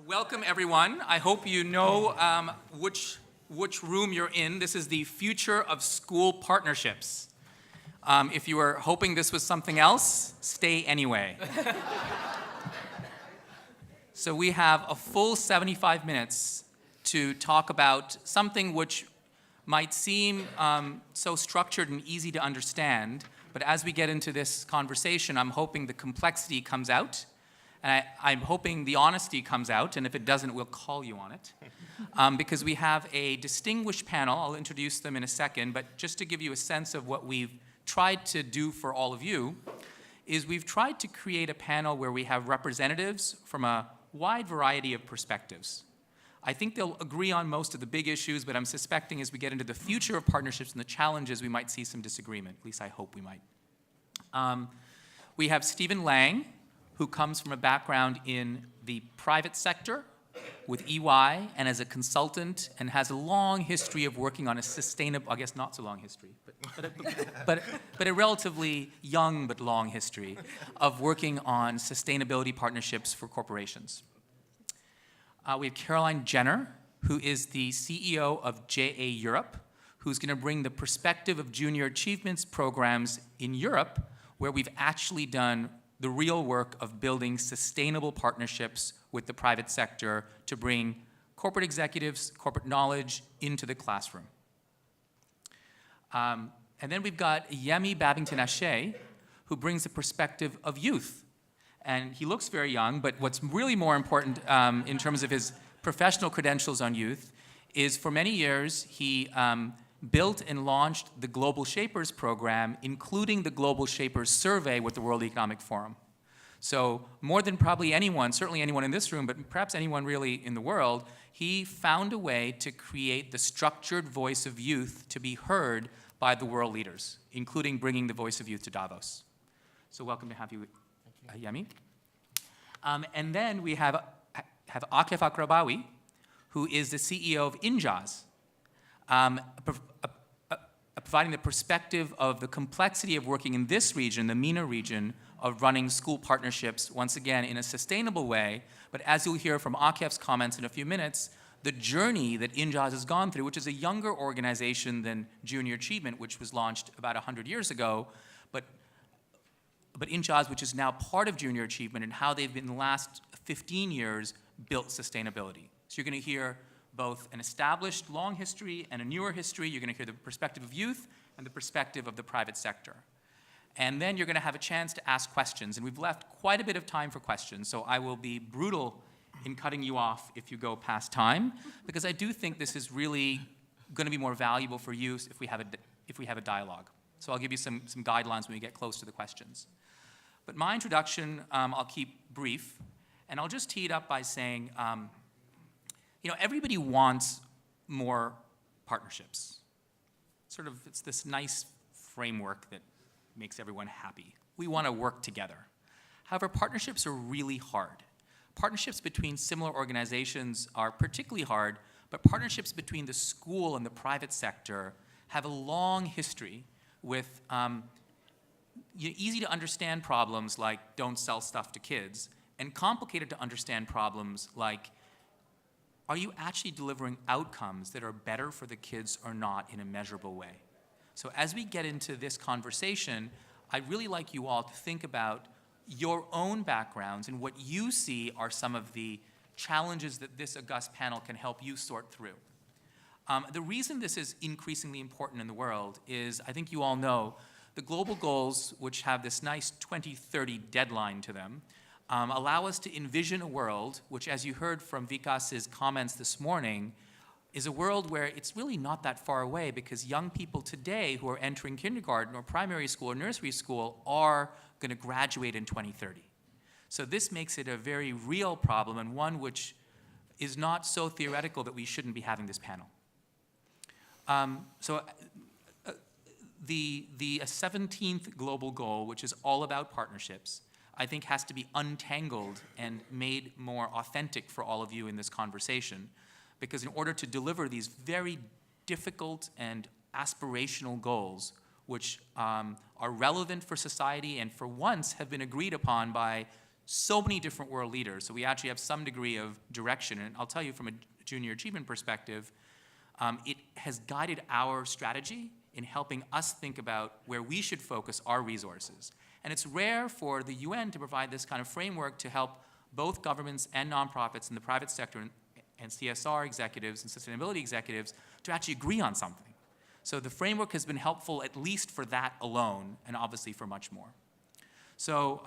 Welcome, everyone. I hope you know which room you're in. This is the future of school partnerships. If you were hoping this was something else, stay anyway. So we have a full 75 minutes to talk about something which might seem so structured and easy to understand, but as we get into this conversation, I'm hoping the complexity comes out. And I'm hoping the honesty comes out, and if it doesn't, we'll call you on it. Because we have a distinguished panel. I'll introduce them in a second, but just to give you a sense of what we've tried to do for all of you, is we've tried to create a panel where we have representatives from a wide variety of perspectives. I think they'll agree on most of the big issues, but I'm suspecting as we get into the future of partnerships and the challenges, we might see some disagreement. At least I hope we might. We have Stephen Lang, who comes from a background in the private sector with EY and as a consultant and has a long history of working on a sustainable, I guess not so long history, but a relatively young but long history of working on sustainability partnerships for corporations. We have Caroline Jenner, who is the CEO of JA Europe, who's going to bring the perspective of junior achievements programs in Europe, where we've actually done the real work of building sustainable partnerships with the private sector to bring corporate executives, corporate knowledge into the classroom. And then we've got Yemi Babington-Ashaye, who brings the perspective of youth. And he looks very young, but what's really more important in terms of his professional credentials on youth is for many years he built and launched the Global Shapers program, including the Global Shapers survey with the World Economic Forum. So more than probably anyone, certainly anyone in this room, but perhaps anyone really in the world, he found a way to create the structured voice of youth to be heard by the world leaders, including bringing the voice of youth to Davos. So welcome to have you, Yemi. And then we have Akef Aqrabawi, who is the CEO of INJAZ. Providing the perspective of the complexity of working in this region, the MENA region, of running school partnerships, once again, in a sustainable way. But as you'll hear from Akef's comments in a few minutes, the journey that INJAZ has gone through, which is a younger organization than Junior Achievement, which was launched about 100 years ago, but INJAZ, which is now part of Junior Achievement, and how they've been, in the last 15 years, built sustainability. So you're going to hear both an established long history and a newer history. You're going to hear the perspective of youth and the perspective of the private sector. And then you're going to have a chance to ask questions. And we've left quite a bit of time for questions, so I will be brutal in cutting you off if you go past time, because I do think this is really going to be more valuable for you if we have a dialogue. So I'll give you some guidelines when we get close to the questions. But my introduction, I'll keep brief, and I'll just tee it up by saying, you know, everybody wants more partnerships. It's this nice framework that makes everyone happy. We want to work together. However, partnerships are really hard. Partnerships between similar organizations are particularly hard, but partnerships between the school and the private sector have a long history with easy to understand problems like don't sell stuff to kids, and complicated to understand problems like are you actually delivering outcomes that are better for the kids or not in a measurable way? So as we get into this conversation, I'd really like you all to think about your own backgrounds and what you see are some of the challenges that this august panel can help you sort through. The reason this is increasingly important in the world is, I think you all know, the global goals, which have this nice 2030 deadline to them, allow us to envision a world which, as you heard from Vikas's comments this morning, is a world where it's really not that far away because young people today who are entering kindergarten or primary school or nursery school are going to graduate in 2030. So this makes it a very real problem and one which is not so theoretical that we shouldn't be having this panel. The 17th global goal, which is all about partnerships, I think has to be untangled and made more authentic for all of you in this conversation. Because in order to deliver these very difficult and aspirational goals, which are relevant for society and for once have been agreed upon by so many different world leaders, so we actually have some degree of direction. And I'll tell you from a junior achievement perspective, it has guided our strategy in helping us think about where we should focus our resources. And it's rare for the UN to provide this kind of framework to help both governments and nonprofits in the private sector and CSR executives and sustainability executives to actually agree on something. So the framework has been helpful at least for that alone, and obviously for much more. So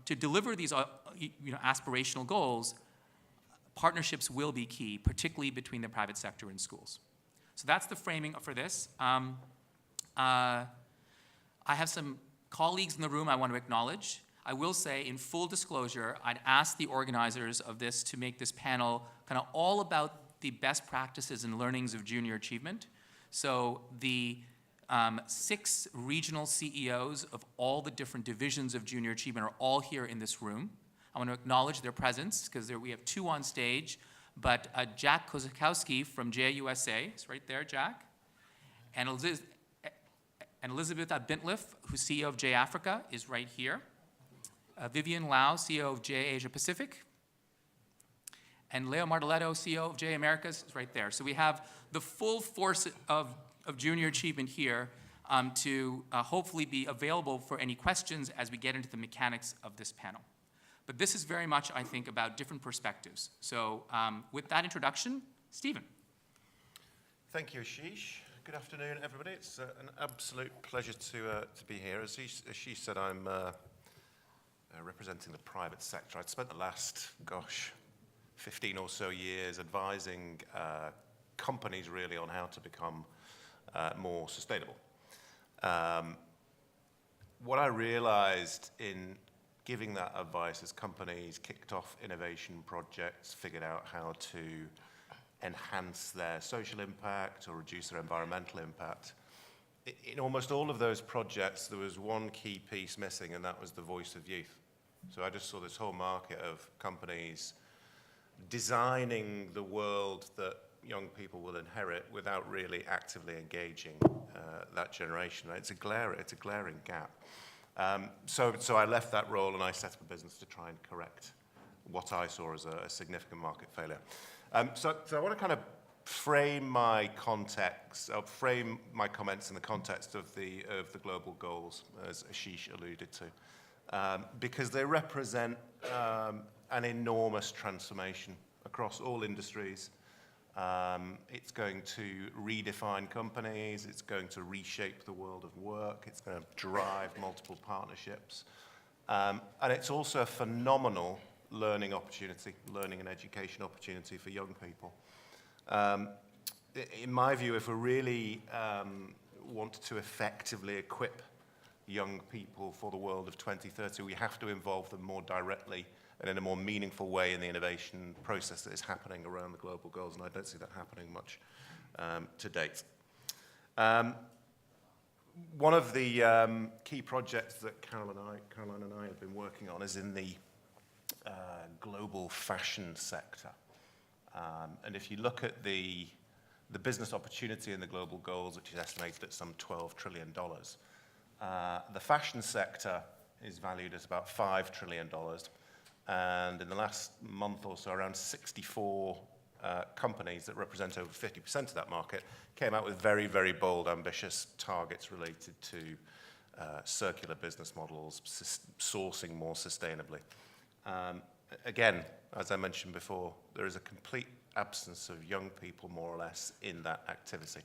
to deliver these aspirational goals, partnerships will be key, particularly between the private sector and schools. So that's the framing for this. I have some colleagues in the room I want to acknowledge. I will say, in full disclosure, I'd ask the organizers of this to make this panel kind of all about the best practices and learnings of junior achievement. So the 6 regional CEOs of all the different divisions of junior achievement are all here in this room. I want to acknowledge their presence because we have 2 on stage, but Jack Kozakowski from JUSA is right there, Jack, and Elizabeth Bintliff, who's CEO of J Africa, is right here. Vivian Lau, CEO of J Asia Pacific, and Leo Martelletto, CEO of J Americas, is right there. So we have the full force of junior achievement here to hopefully be available for any questions as we get into the mechanics of this panel. But this is very much, I think, about different perspectives. So with that introduction, Stephen. Thank you, Asheesh. Good afternoon, everybody. It's an absolute pleasure to be here. As Asheesh said, I'm representing the private sector. I'd spent the last, 15 or so years advising companies really on how to become more sustainable. What I realized in giving that advice as companies kicked off innovation projects, figured out how to enhance their social impact or reduce their environmental impact, in almost all of those projects, there was one key piece missing, and that was the voice of youth. So I just saw this whole market of companies designing the world that young people will inherit without really actively engaging that generation. It's a glaring gap. So I left that role and I set up a business to try and correct what I saw as a significant market failure. So I want to kind of frame my context, frame my comments in the context of the global goals, as Asheesh alluded to, because they represent an enormous transformation across all industries. It's going to redefine companies, it's going to reshape the world of work, it's going to drive multiple partnerships, and it's also a phenomenal learning and education opportunity for young people. In my view, if we really want to effectively equip young people for the world of 2030, we have to involve them more directly and in a more meaningful way in the innovation process that is happening around the global goals, and I don't see that happening much to date. One of the key projects that Caroline and I have been working on is in the global fashion sector. And if you look at the business opportunity in the global goals, which is estimated at some $12 trillion, the fashion sector is valued at about $5 trillion. And in the last month or so, around 64 companies that represent over 50% of that market came out with very, very bold, ambitious targets related to circular business models, sourcing more sustainably. Again, as I mentioned before, there is a complete absence of young people, more or less, in that activity.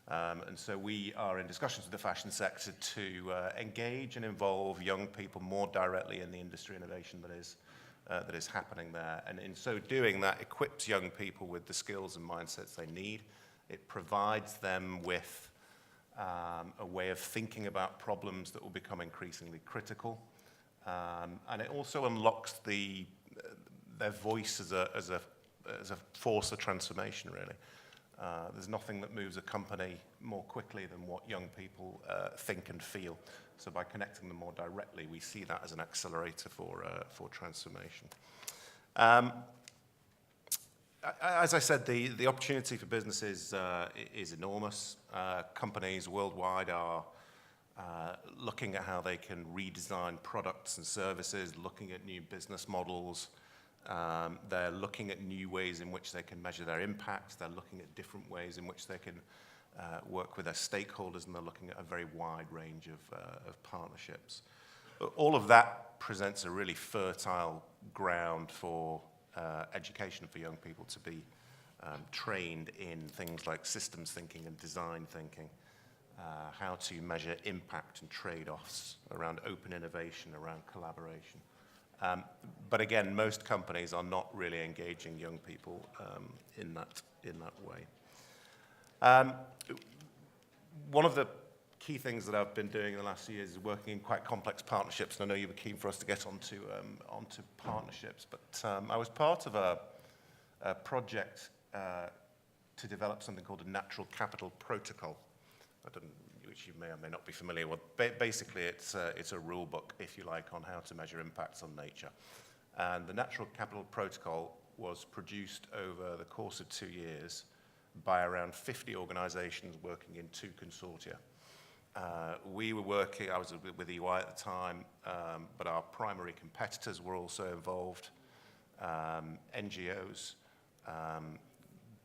And so we are in discussions with the fashion sector to engage and involve young people more directly in the industry innovation that is happening there. And in so doing, that equips young people with the skills and mindsets they need. It provides them with a way of thinking about problems that will become increasingly critical. And it also unlocks their voice as a force of transformation, really. There's nothing that moves a company more quickly than what young people think and feel. So by connecting them more directly, we see that as an accelerator for transformation. As I said, the opportunity for businesses is enormous. Companies worldwide are looking at how they can redesign products and services, looking at new business models. They're looking at new ways in which they can measure their impact. They're looking at different ways in which they can work with their stakeholders, and they're looking at a very wide range of partnerships. All of that presents a really fertile ground for education for young people to be trained in things like systems thinking and design thinking, how to measure impact and trade-offs around open innovation, around collaboration. But again, most companies are not really engaging young people in that way. One of the key things that I've been doing in the last few years is working in quite complex partnerships, and I know you were keen for us to get onto partnerships, but I was part of a project to develop something called a natural capital protocol, which you may or may not be familiar with. Basically, it's a rule book, if you like, on how to measure impacts on nature. And the natural capital protocol was produced over the course of 2 years by around 50 organizations working in 2 consortia. We were working, I was with EY at the time, but our primary competitors were also involved, NGOs,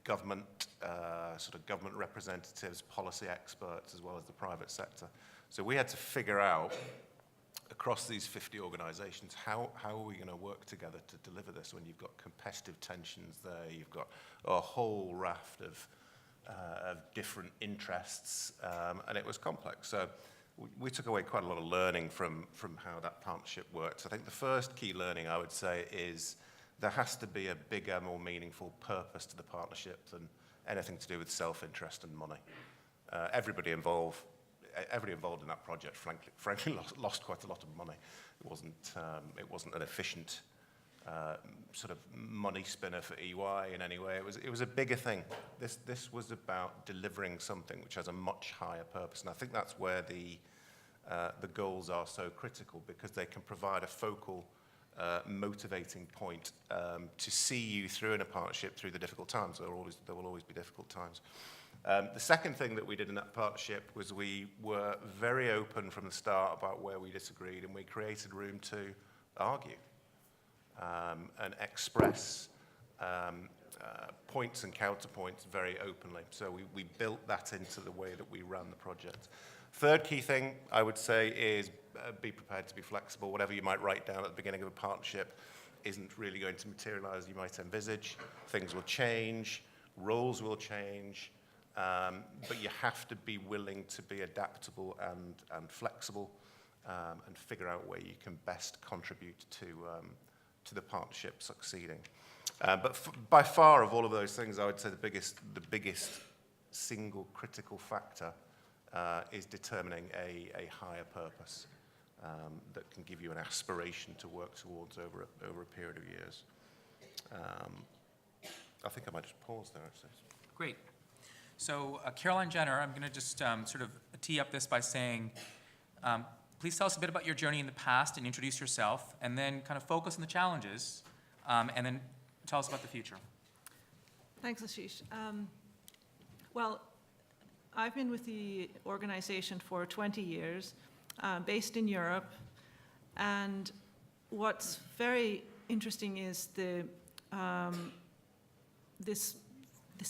government, sort of government representatives, policy experts, as well as the private sector. So we had to figure out, across these 50 organizations, how are we going to work together to deliver this when you've got competitive tensions there, you've got a whole raft of different interests, and it was complex. So we took away quite a lot of learning from how that partnership works. I think the first key learning, I would say, is there has to be a bigger, more meaningful purpose to the partnership than anything to do with self-interest and money. Everybody involved in that project, frankly, lost quite a lot of money. It wasn't an efficient sort of money spinner for EY in any way. It was a bigger thing. This was about delivering something which has a much higher purpose, and I think that's where the goals are so critical, because they can provide a focal, motivating point to see you through in a partnership through the difficult times. There will always be difficult times. The second thing that we did in that partnership was we were very open from the start about where we disagreed, and we created room to argue and express points and counterpoints very openly. So we built that into the way that we ran the project. Third key thing I would say is be prepared to be flexible. Whatever you might write down at the beginning of a partnership isn't really going to materialize as you might envisage. Things will change, roles will change, but you have to be willing to be adaptable and flexible, and figure out where you can best contribute to the partnership succeeding. But by far of all of those things, I would say the biggest single critical factor is determining a higher purpose that can give you an aspiration to work towards over a period of years. I think I might just pause there, actually. Great. So Caroline Jenner, I'm going to just sort of tee up this by saying, please tell us a bit about your journey in the past and introduce yourself, and then kind of focus on the challenges, and then tell us about the future. Thanks, Asheesh. Well, I've been with the organization for 20 years, based in Europe, and what's very interesting is this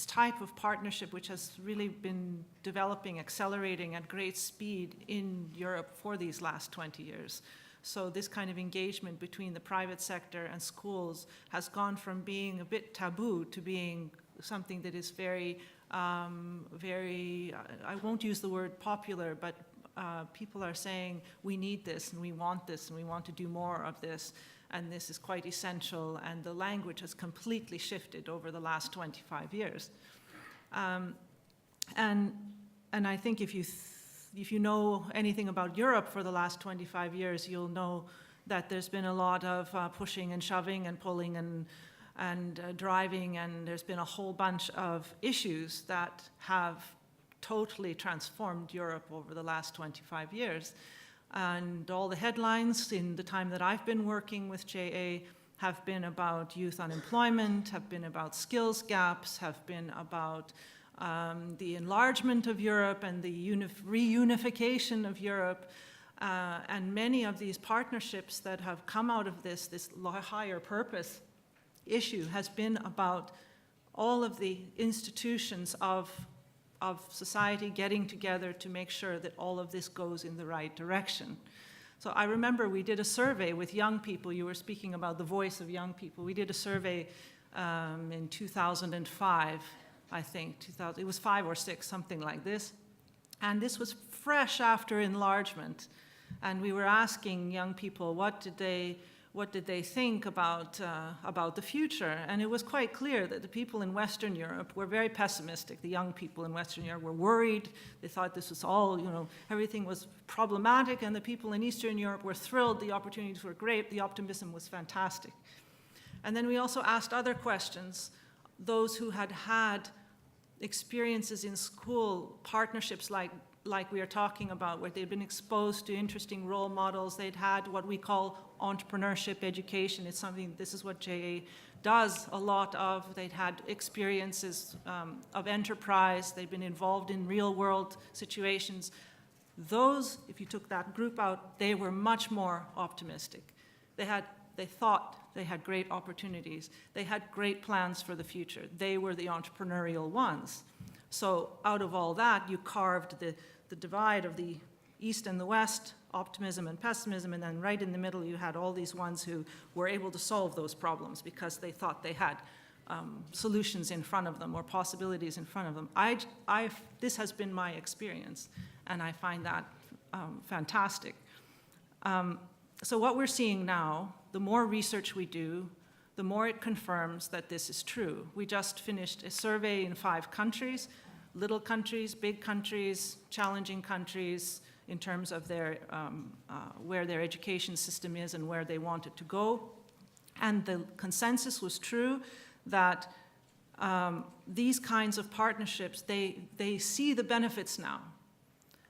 type of partnership which has really been developing, accelerating at great speed in Europe for these last 20 years. So this kind of engagement between the private sector and schools has gone from being a bit taboo to being something that is very, I won't use the word popular, but people are saying we need this and we want to do more of this, and this is quite essential, and the language has completely shifted over the last 25 years. And I think if you know anything about Europe for the last 25 years, you'll know that there's been a lot of pushing and shoving and pulling and driving, and there's been a whole bunch of issues that have totally transformed Europe over the last 25 years. And all the headlines in the time that I've been working with JA have been about youth unemployment, have been about skills gaps, have been about the enlargement of Europe and the reunification of Europe, and many of these partnerships that have come out of this higher purpose issue has been about all of the institutions of society getting together to make sure that all of this goes in the right direction. So I remember we did a survey with young people. You were speaking about the voice of young people. We did a survey in 2005, I think. It was 5 or 6, something like this. And this was fresh after enlargement. And we were asking young people what did they think about the future. And it was quite clear that the people in Western Europe were very pessimistic. The young people in Western Europe were worried. They thought this was all, everything was problematic. And the people in Eastern Europe were thrilled. The opportunities were great. The optimism was fantastic. And then we also asked other questions. Those who had had experiences in school, partnerships like we are talking about, where they'd been exposed to interesting role models. They'd had what we call entrepreneurship education. It's something, this is what JA does a lot of. They'd had experiences of enterprise. They'd been involved in real world situations. Those, if you took that group out, they were much more optimistic. They thought they had great opportunities. They had great plans for the future. They were the entrepreneurial ones. So out of all that, you carved the divide of the East and the West, optimism and pessimism, and then right in the middle you had all these ones who were able to solve those problems because they thought they had solutions in front of them or possibilities in front of them. This has been my experience, and I find that fantastic. So what we're seeing now, the more research we do, the more it confirms that this is true. We just finished a survey in 5 countries, little countries, big countries, challenging countries, in terms of their, where their education system is and where they want it to go. And the consensus was true that these kinds of partnerships, they see the benefits now,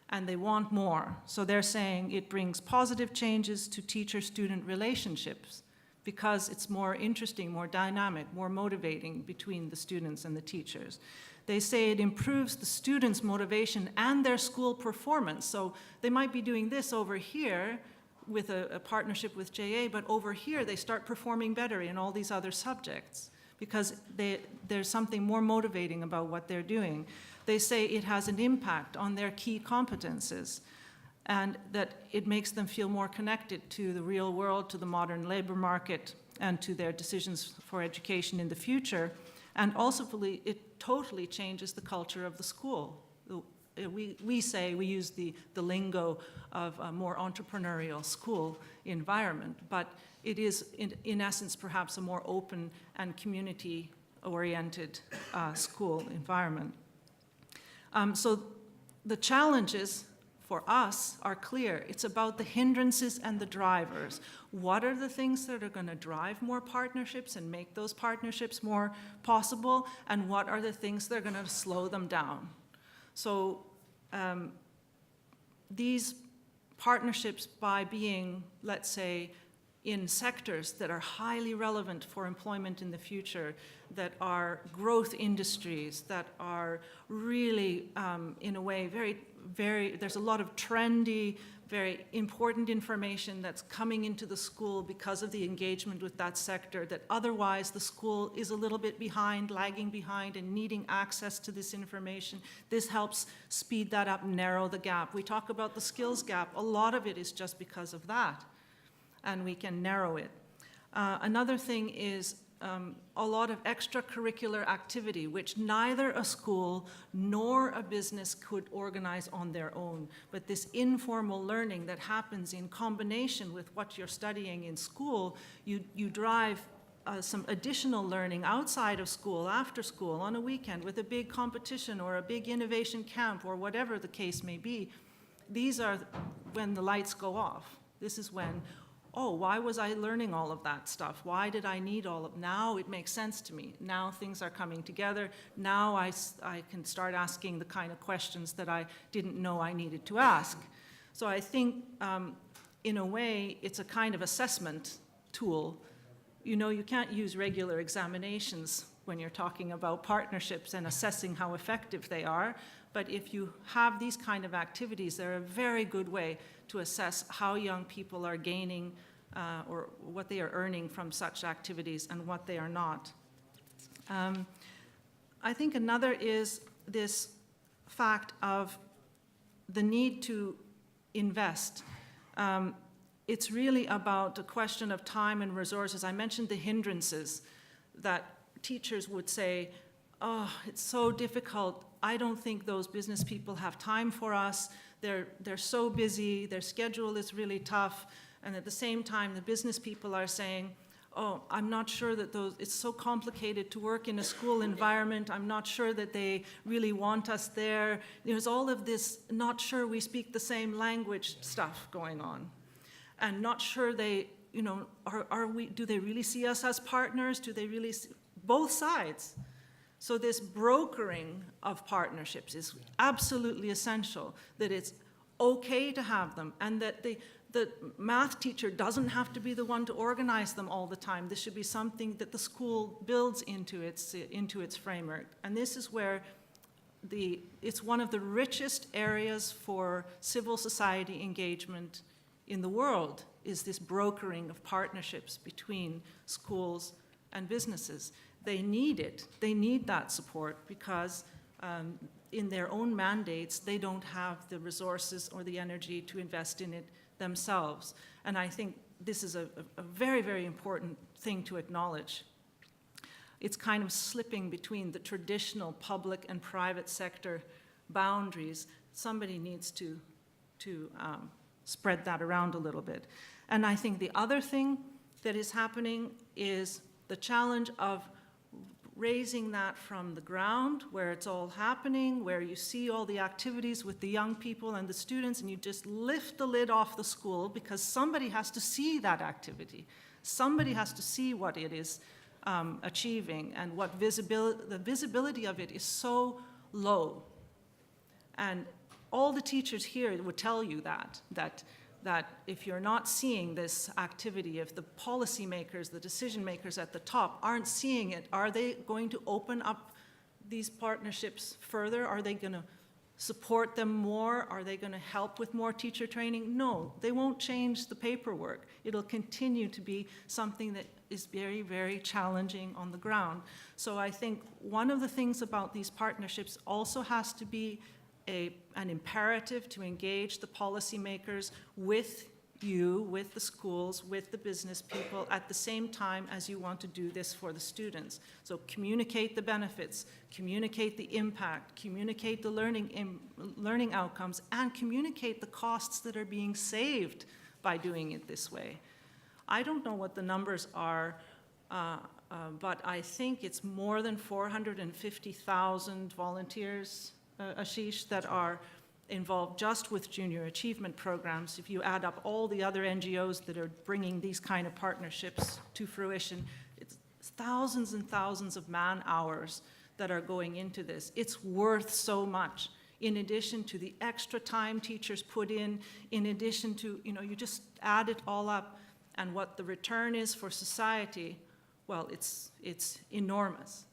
and they want more. So they're saying it brings positive changes to teacher-student relationships, because it's more interesting, more dynamic, more motivating between the students and the teachers. They say it improves the students' motivation and their school performance. So they might be doing this over here with a partnership with JA, but over here they start performing better in all these other subjects because there's something more motivating about what they're doing. They say it has an impact on their key competences, and that it makes them feel more connected to the real world, to the modern labor market, and to their decisions for education in the future. And also, it totally changes the culture of the school. We use the lingo of a more entrepreneurial school environment, but it is, in essence, perhaps a more open and community-oriented school environment. So the challenges for us are clear. It's about the hindrances and the drivers. What are the things that are going to drive more partnerships and make those partnerships more possible? And what are the things that are going to slow them down? So these partnerships, by being, let's say, in sectors that are highly relevant for employment in the future, that are growth industries, that are really, in a way, there's a lot of trendy, very important information that's coming into the school because of the engagement with that sector, that otherwise the school is a little bit behind, lagging behind, and needing access to this information. This helps speed that up, narrow the gap. We talk about the skills gap. A lot of it is just because of that, and we can narrow it. Another thing is a lot of extracurricular activity, which neither a school nor a business could organize on their own. But this informal learning that happens in combination with what you're studying in school, you drive some additional learning outside of school, after school, on a weekend, with a big competition or a big innovation camp or whatever the case may be. These are when the lights go off. This is when, oh, why was I learning all of that stuff? Why did I need all of, now it makes sense to me. Now things are coming together. Now I can start asking the kind of questions that I didn't know I needed to ask. So I think, in a way, it's a kind of assessment tool. You know, you can't use regular examinations when you're talking about partnerships and assessing how effective they are. But if you have these kind of activities, they're a very good way to assess how young people are gaining or what they are earning from such activities and what they are not. I think another is this fact of the need to invest. It's really about a question of time and resources. I mentioned the hindrances that teachers would say, oh, it's so difficult. I don't think those business people have time for us. They're so busy. Their schedule is really tough. And at the same time, the business people are saying, oh, I'm not sure that it's so complicated to work in a school environment. I'm not sure that they really want us there. There's all of this not sure we speak the same language stuff going on. And not sure they, do they really see us as partners? Do they really see both sides? So this brokering of partnerships is absolutely essential, that it's okay to have them, and that the math teacher doesn't have to be the one to organize them all the time. This should be something that the school builds into its framework. And this is where it's one of the richest areas for civil society engagement in the world, is this brokering of partnerships between schools and businesses. They need it. They need that support because in their own mandates, they don't have the resources or the energy to invest in it themselves. And I think this is a very, very important thing to acknowledge. It's kind of slipping between the traditional public and private sector boundaries. Somebody needs to spread that around a little bit. And I think the other thing that is happening is the challenge of raising that from the ground, where it's all happening, where you see all the activities with the young people and the students, and you just lift the lid off the school because somebody has to see that activity. Somebody has to see what it is achieving, and what the visibility of it is so low. And all the teachers here would tell you that if you're not seeing this activity, if the policymakers, the decision makers at the top aren't seeing it, are they going to open up these partnerships further? Are they going to support them more? Are they going to help with more teacher training? No, they won't change the paperwork. It'll continue to be something that is very, very challenging on the ground. So I think one of the things about these partnerships also has to be an imperative to engage the policymakers with you, with the schools, with the business people, at the same time as you want to do this for the students. So communicate the benefits, communicate the impact, communicate the learning outcomes, and communicate the costs that are being saved by doing it this way. I don't know what the numbers are, but I think it's more than 450,000 volunteers, Asheesh, that are involved just with junior achievement programs. If you add up all the other NGOs that are bringing these kind of partnerships to fruition, it's thousands and thousands of man-hours that are going into this. It's worth so much, in addition to the extra time teachers put in addition to, you just add it all up, and what the return is for society, well, it's enormous.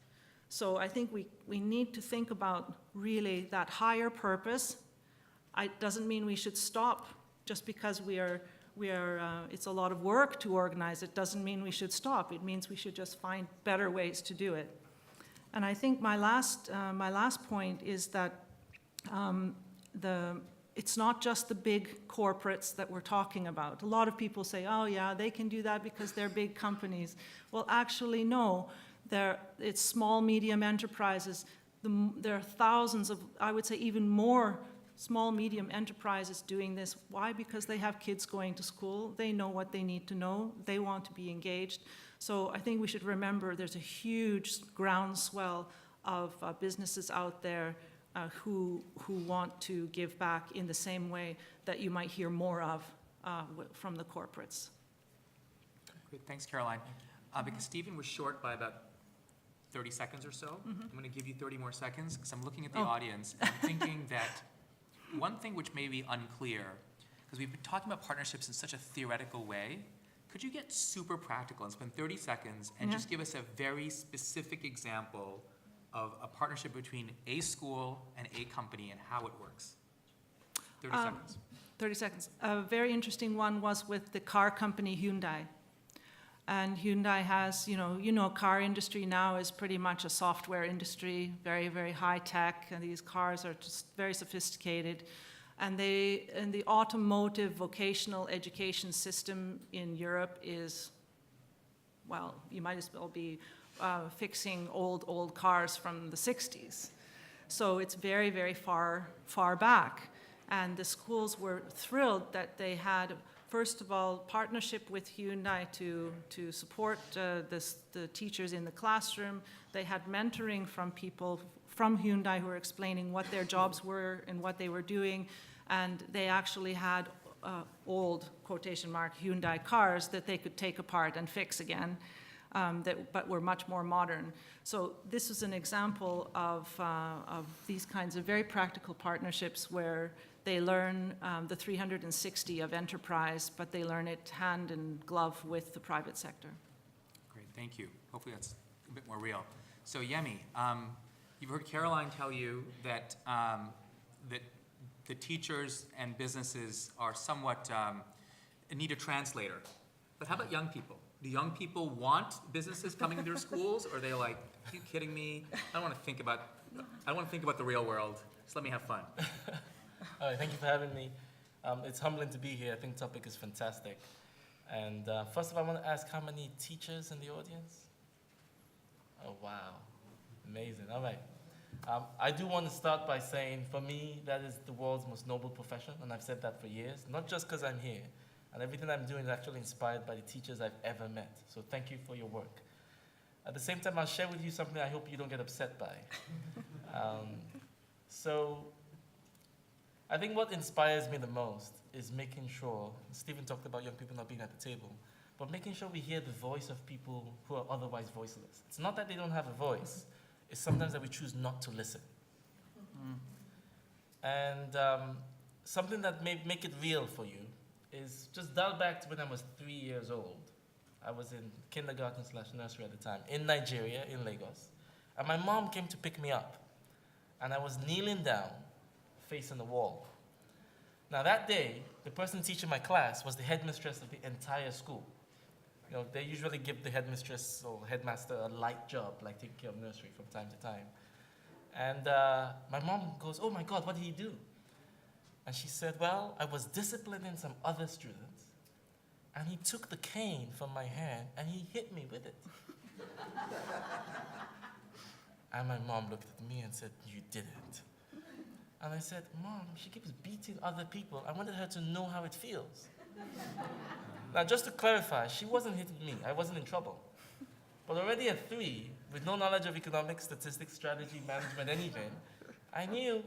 So I think we need to think about really that higher purpose. It doesn't mean we should stop just because it's a lot of work to organize. It doesn't mean we should stop. It means we should just find better ways to do it. And I think my last point is that it's not just the big corporates that we're talking about. A lot of people say, oh yeah, they can do that because they're big companies. Well, actually, no. It's small, medium enterprises. There are thousands of, I would say even more, small, medium enterprises doing this. Why? Because they have kids going to school. They know what they need to know. They want to be engaged. So I think we should remember there's a huge groundswell of businesses out there who want to give back in the same way that you might hear more of from the corporates. Great, thanks, Caroline. Because Stephen was short by about 30 seconds or so, I'm going to give you 30 more seconds because I'm looking at the audience and I'm thinking that one thing which may be unclear, because we've been talking about partnerships in such a theoretical way, Could you get super practical and spend 30 seconds and just give us a very specific example of a partnership between a school and a company and how it works? 30 seconds. 30 seconds. A very interesting one was with the car company Hyundai. And Hyundai has, car industry now is pretty much a software industry, very, very high tech, and these cars are just very sophisticated. And the automotive vocational education system in Europe is, well, you might as well be fixing old cars from the 60s. So it's very, very far back. And the schools were thrilled that they had, first of all, partnership with Hyundai to support the teachers in the classroom. They had mentoring from people from Hyundai who were explaining what their jobs were and what they were doing. And they actually had old, quotation mark, Hyundai cars that they could take apart and fix again, but were much more modern. So this is an example of these kinds of very practical partnerships where they learn the 360 of enterprise, but they learn it hand in glove with the private sector. Great, thank you. Hopefully that's a bit more real. So Yemi, you've heard Caroline tell you that that the teachers and businesses are somewhat need a translator. But how about young people? Do young people want businesses coming into their schools, or are they like, are you kidding me? I don't want to think about the real world. Just let me have fun. All right, thank you for having me. It's humbling to be here. I think the topic is fantastic. And first of all, I want to ask how many teachers in the audience? Oh, wow. Amazing. All right. I do want to start by saying, for me, that is the world's most noble profession, and I've said that for years, not just because I'm here. And everything I'm doing is actually inspired by the teachers I've ever met. So thank you for your work. At the same time, I'll share with you something I hope you don't get upset by. So I think what inspires me the most is making sure, Stephen talked about young people not being at the table, but making sure we hear the voice of people who are otherwise voiceless. It's not that they don't have a voice, it's sometimes that we choose not to listen. And something that may make it real for you is just dial back to when I was 3 years old. I was in kindergarten/nursery at the time, in Nigeria, in Lagos. And my mom came to pick me up. And I was kneeling down, facing the wall. Now that day, the person teaching my class was the headmistress of the entire school. They usually give the headmistress or headmaster a light job, like taking care of nursery from time to time. And my mom goes, "Oh my God, what did he do?" And she said, "Well, I was disciplining some other students, and he took the cane from my hand and he hit me with it." And my mom looked at me and said, "You didn't." And I said, "Mom, she keeps beating other people. I wanted her to know how it feels." Now, just to clarify, she wasn't hitting me. I wasn't in trouble. But already at 3, with no knowledge of economics, statistics, strategy, management, anything, I knew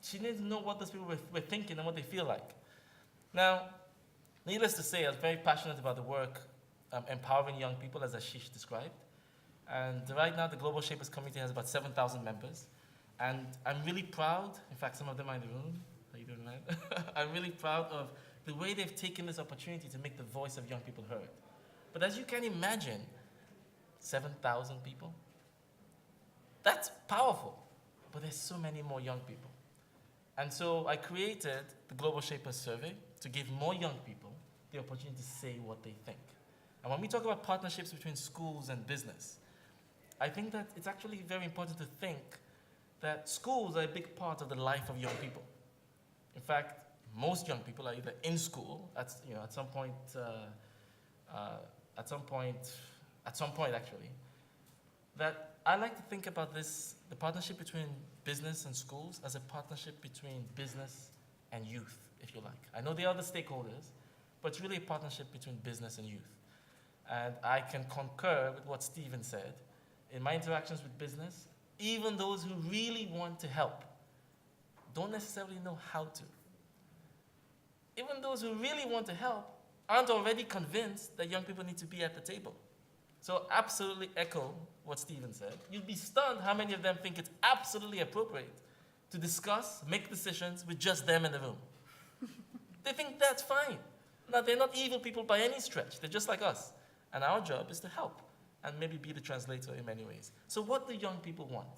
she needed to know what those people were thinking and what they feel like. Now, needless to say, I was very passionate about the work empowering young people, as Asheesh described. And right now, the Global Shapers Committee has about 7,000 members. And I'm really proud, in fact, some of them are in the room. How you doing, man? I'm really proud of the way they've taken this opportunity to make the voice of young people heard. But as you can imagine, 7,000 people, that's powerful. But there's so many more young people. And so I created the Global Shapers Survey to give more young people the opportunity to say what they think. And when we talk about partnerships between schools and business, I think that it's actually very important to think that schools are a big part of the life of young people. In fact, most young people are either in school at some point actually. That I like to think about this, the partnership between business and schools, as a partnership between business and youth, if you like. I know there are other stakeholders, but it's really a partnership between business and youth. And I can concur with what Stephen said. In my interactions with business, even those who really want to help don't necessarily know how to. Even those who really want to help aren't already convinced that young people need to be at the table. So absolutely echo what Stephen said. You'd be stunned how many of them think it's absolutely appropriate to discuss, make decisions with just them in the room. They think that's fine. Now, they're not evil people by any stretch. They're just like us. And our job is to help and maybe be the translator in many ways. So what do young people want?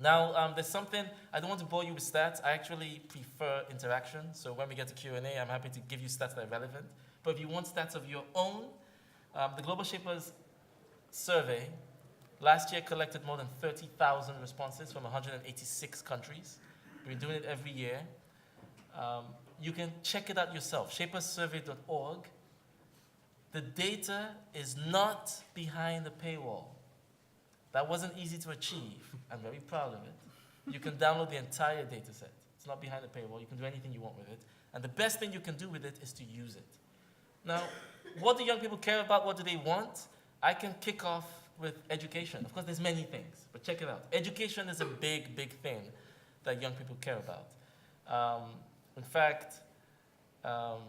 Now, there's something, I don't want to bore you with stats. I actually prefer interaction. So when we get to Q&A, I'm happy to give you stats that are relevant. But if you want stats of your own, the Global Shapers survey last year collected more than 30,000 responses from 186 countries. We're doing it every year. You can check it out yourself, shaperssurvey.org. The data is not behind the paywall. That wasn't easy to achieve. I'm very proud of it. You can download the entire data set. It's not behind the paywall. You can do anything you want with it. And the best thing you can do with it is to use it. Now, what do young people care about? What do they want? I can kick off with education. Of course, there's many things, but check it out. Education is a big, big thing that young people care about. In fact, I'll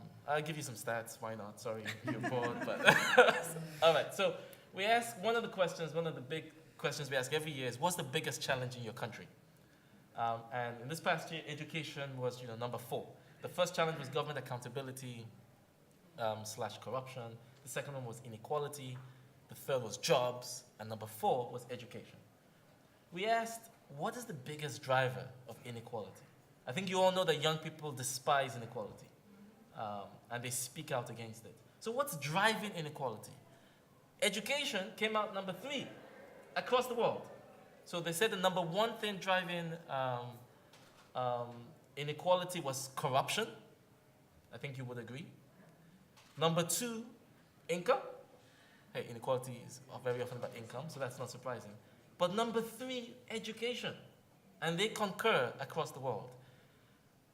give you some stats. Why not? Sorry, you're bored. But all right. So we ask one of the big questions we ask every year is, what's the biggest challenge in your country? And in this past year, education was number 4. The first challenge was government accountability / corruption. The second one was inequality. The third was jobs. And number 4 was education. We asked, what is the biggest driver of inequality? I think you all know that young people despise inequality. And they speak out against it. So what's driving inequality? Education came out number 3 across the world. So they said the number 1 thing driving inequality was corruption. I think you would agree. Number 2, income. Hey, inequality is very often about income, so that's not surprising. But number 3, education. And they concur across the world.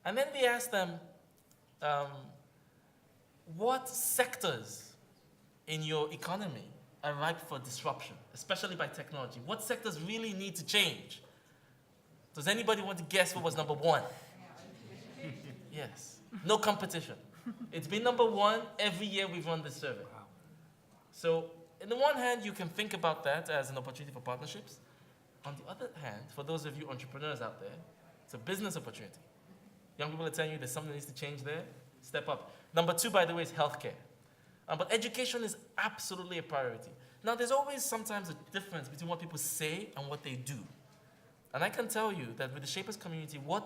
And then we asked them, what sectors in your economy are ripe for disruption, especially by technology? What sectors really need to change? Does anybody want to guess what was number 1? Yes. No competition. It's been number 1 every year we've run this survey. So, on the one hand, you can think about that as an opportunity for partnerships. On the other hand, for those of you entrepreneurs out there, it's a business opportunity. Young people are telling you there's something that needs to change there. Step up. Number 2, by the way, is healthcare. But education is absolutely a priority. Now, there's always sometimes a difference between what people say and what they do. And I can tell you that with the Shapers community, I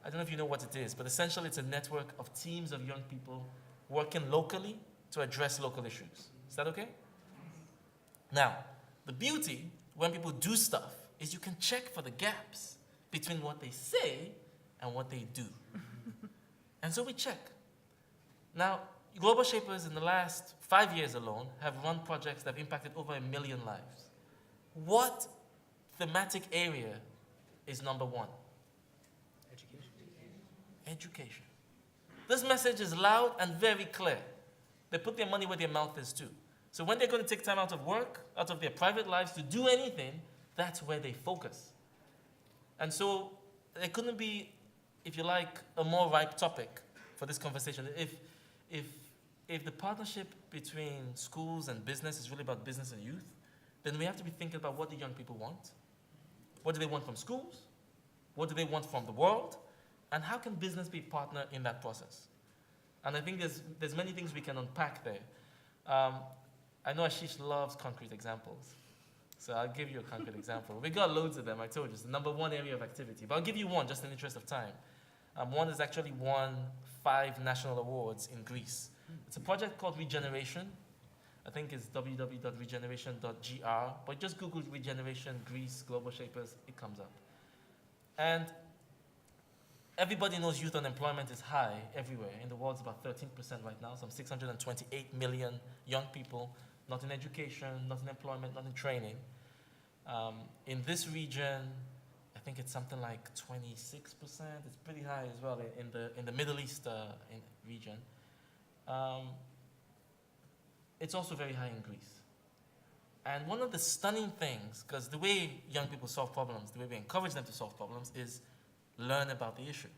don't know if you know what it is, but essentially it's a network of teams of young people working locally to address local issues. Is that okay? Now, the beauty when people do stuff is you can check for the gaps between what they say and what they do. And so we check. Now, Global Shapers in the last 5 years alone have run projects that have impacted over 1 million lives. What thematic area is number 1? Education. This message is loud and very clear. They put their money where their mouth is too. So when they're going to take time out of work, out of their private lives to do anything, that's where they focus. And so there couldn't be, if you like, a more ripe topic for this conversation. If the partnership between schools and business is really about business and youth, then we have to be thinking about what do young people want? What do they want from schools? What do they want from the world? And how can business be a partner in that process? And I think there's many things we can unpack there. I know Asheesh loves concrete examples. So I'll give you a concrete example. We got loads of them, I told you. It's the number 1 area of activity. But I'll give you one, just in the interest of time. One has actually won 5 national awards in Greece. It's a project called Regeneration. I think it's www.regeneration.gr. But just Google Regeneration Greece Global Shapers, it comes up. And everybody knows youth unemployment is high everywhere. In the world, it's about 13% right now. Some 628 million young people, not in education, not in employment, not in training. In this region, I think it's something like 26%. It's pretty high as well in the Middle East region. It's also very high in Greece. And one of the stunning things, because the way young people solve problems, the way we encourage them to solve problems is learn about the issue.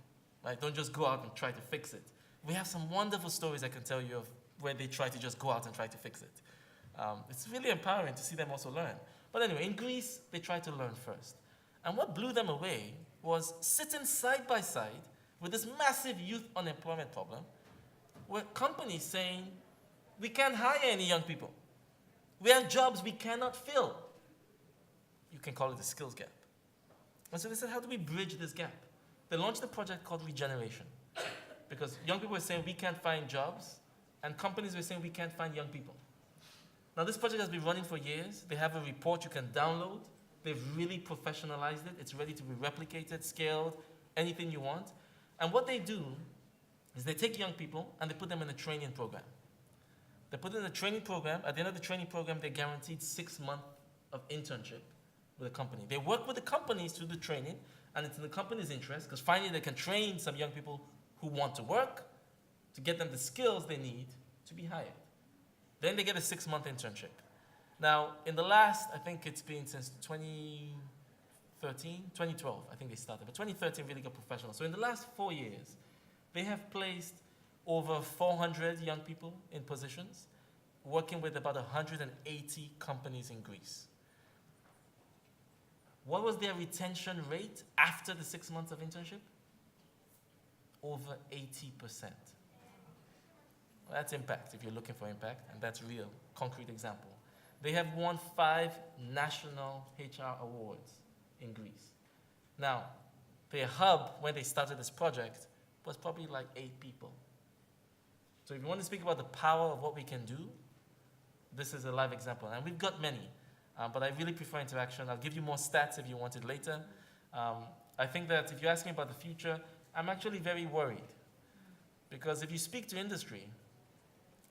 Right? Don't just go out and try to fix it. We have some wonderful stories I can tell you of where they try to just go out and try to fix it. It's really empowering to see them also learn. But anyway, in Greece, they tried to learn first. And what blew them away was sitting side by side with this massive youth unemployment problem, were companies saying, we can't hire any young people. We have jobs we cannot fill. You can call it a skills gap. And so they said, how do we bridge this gap? They launched a project called Regeneration. Because young people were saying, we can't find jobs, and companies were saying, we can't find young people. Now, this project has been running for years. They have a report you can download. They've really professionalized it. It's ready to be replicated, scaled, anything you want. And what they do is they take young people and they put them in a training program. They put them in a training program. At the end of the training program, they're guaranteed 6 months of internship with a company. They work with the companies to do the training, and it's in the company's interest, because finally they can train some young people who want to work to get them the skills they need to be hired. Then they get a 6-month internship. Now, in the last, I think it's been since 2012, I think they started, but 2013 really got professional. So in the last 4 years, they have placed over 400 young people in positions, working with about 180 companies in Greece. What was their retention rate after the 6 months of internship? Over 80%. Well, that's impact, if you're looking for impact, and that's real, concrete example. They have won 5 national HR awards in Greece. Now, their hub, when they started this project, was probably like 8 people. So if you want to speak about the power of what we can do, this is a live example. And we've got many, but I really prefer interaction. I'll give you more stats if you want it later. I think that if you ask me about the future, I'm actually very worried. Because if you speak to industry,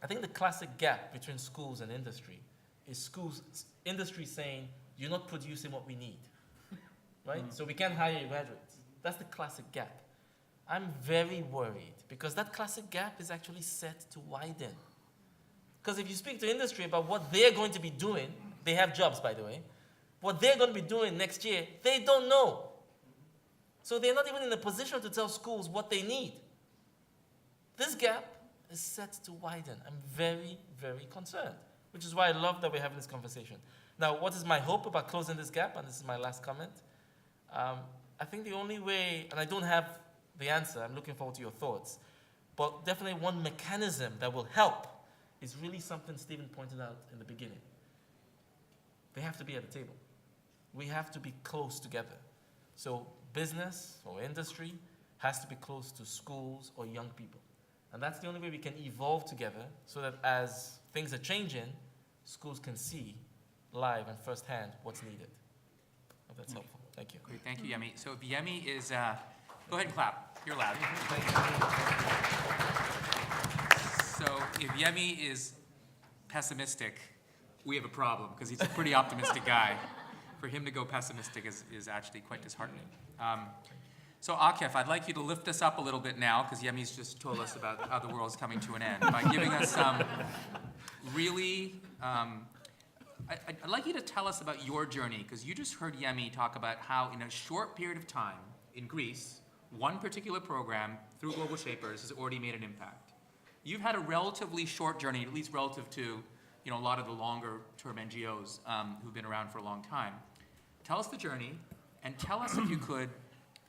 I think the classic gap between schools and industry is industry saying, you're not producing what we need, right? So we can't hire your graduates. That's the classic gap. I'm very worried because that classic gap is actually set to widen. Because if you speak to industry about what they're going to be doing, they have jobs, by the way, what they're going to be doing next year, they don't know. So they're not even in a position to tell schools what they need. This gap is set to widen. I'm very, very concerned, which is why I love that we're having this conversation. Now, what is my hope about closing this gap? And this is my last comment. I think the only way, and I don't have the answer, I'm looking forward to your thoughts, but definitely one mechanism that will help is really something Stephen pointed out in the beginning. They have to be at the table. We have to be close together. So business or industry has to be close to schools or young people. And that's the only way we can evolve together so that as things are changing, schools can see live and firsthand what's needed. Hope that's helpful. Thank you. Great, thank you, Yemi. So if Yemi is, go ahead and clap. You're loud. So if Yemi is pessimistic, we have a problem because he's a pretty optimistic guy. For him to go pessimistic is actually quite disheartening. So Akef, I'd like you to lift us up a little bit now, because Yemi's just told us about how the world's coming to an end, by giving us some really, I'd like you to tell us about your journey, because you just heard Yemi talk about how in a short period of time in Greece, one particular program through Global Shapers has already made an impact. You've had a relatively short journey, at least relative to a lot of the longer-term NGOs who've been around for a long time. Tell us the journey, and tell us, if you could,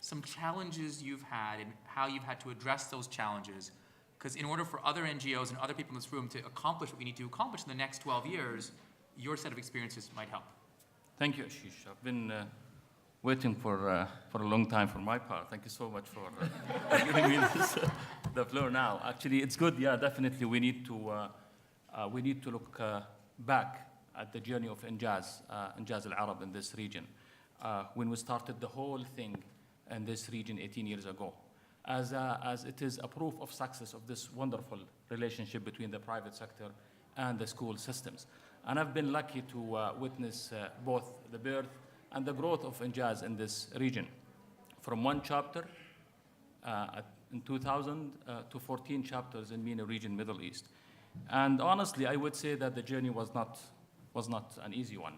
some challenges you've had and how you've had to address those challenges. Because in order for other NGOs and other people in this room to accomplish what we need to accomplish in the next 12 years, your set of experiences might help. Thank you, Asheesh. I've been waiting for a long time for my part. Thank you so much for giving me the floor now. Actually, it's good. Yeah, definitely we need to look back at the journey of Injaz al-Arab in this region. When we started the whole thing in this region 18 years ago, as it is a proof of success of this wonderful relationship between the private sector and the school systems. And I've been lucky to witness both the birth and the growth of Injaz in this region. From one chapter in 2000 to 14 chapters in MENA region, Middle East. And honestly, I would say that the journey was not an easy one.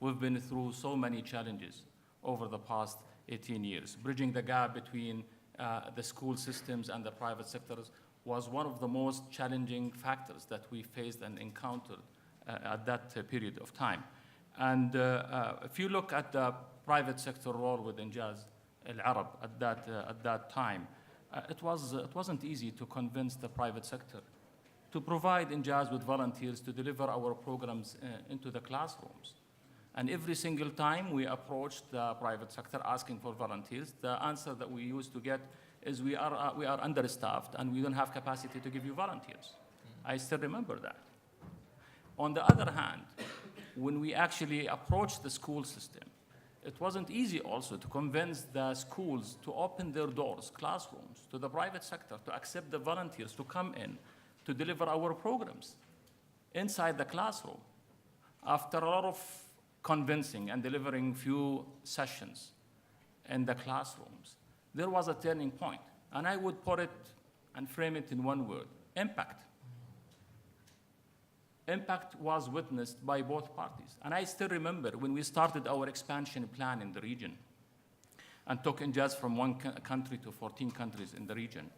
We've been through so many challenges over the past 18 years. Bridging the gap between the school systems and the private sectors was one of the most challenging factors that we faced and encountered at that period of time. And if you look at the private sector role with Injaz al-Arab at that time, it wasn't easy to convince the private sector to provide Injaz with volunteers to deliver our programs into the classrooms. And every single time we approached the private sector asking for volunteers, the answer that we used to get is we are understaffed and we don't have capacity to give you volunteers. I still remember that. On the other hand, when we actually approached the school system, it wasn't easy also to convince the schools to open their doors, classrooms, to the private sector, to accept the volunteers to come in to deliver our programs inside the classroom. After a lot of convincing and delivering few sessions in the classrooms, there was a turning point. And I would put it and frame it in one word: impact. Impact was witnessed by both parties. And I still remember when we started our expansion plan in the region and took Injaz from one country to 14 countries in the region,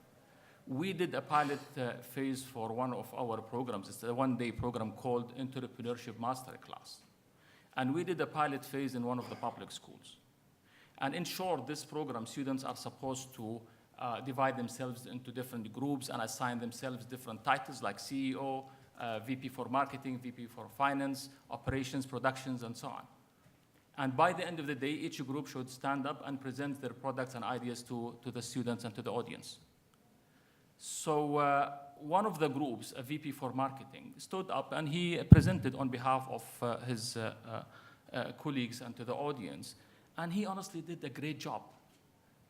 we did a pilot phase for one of our programs. It's a one-day program called Entrepreneurship Masterclass. And we did a pilot phase in one of the public schools. And in short, this program, students are supposed to divide themselves into different groups and assign themselves different titles like CEO, VP for marketing, VP for finance, operations, productions, and so on. And by the end of the day, each group should stand up and present their products and ideas to the students and to the audience. So one of the groups, a VP for marketing, stood up and he presented on behalf of his colleagues and to the audience. And he honestly did a great job.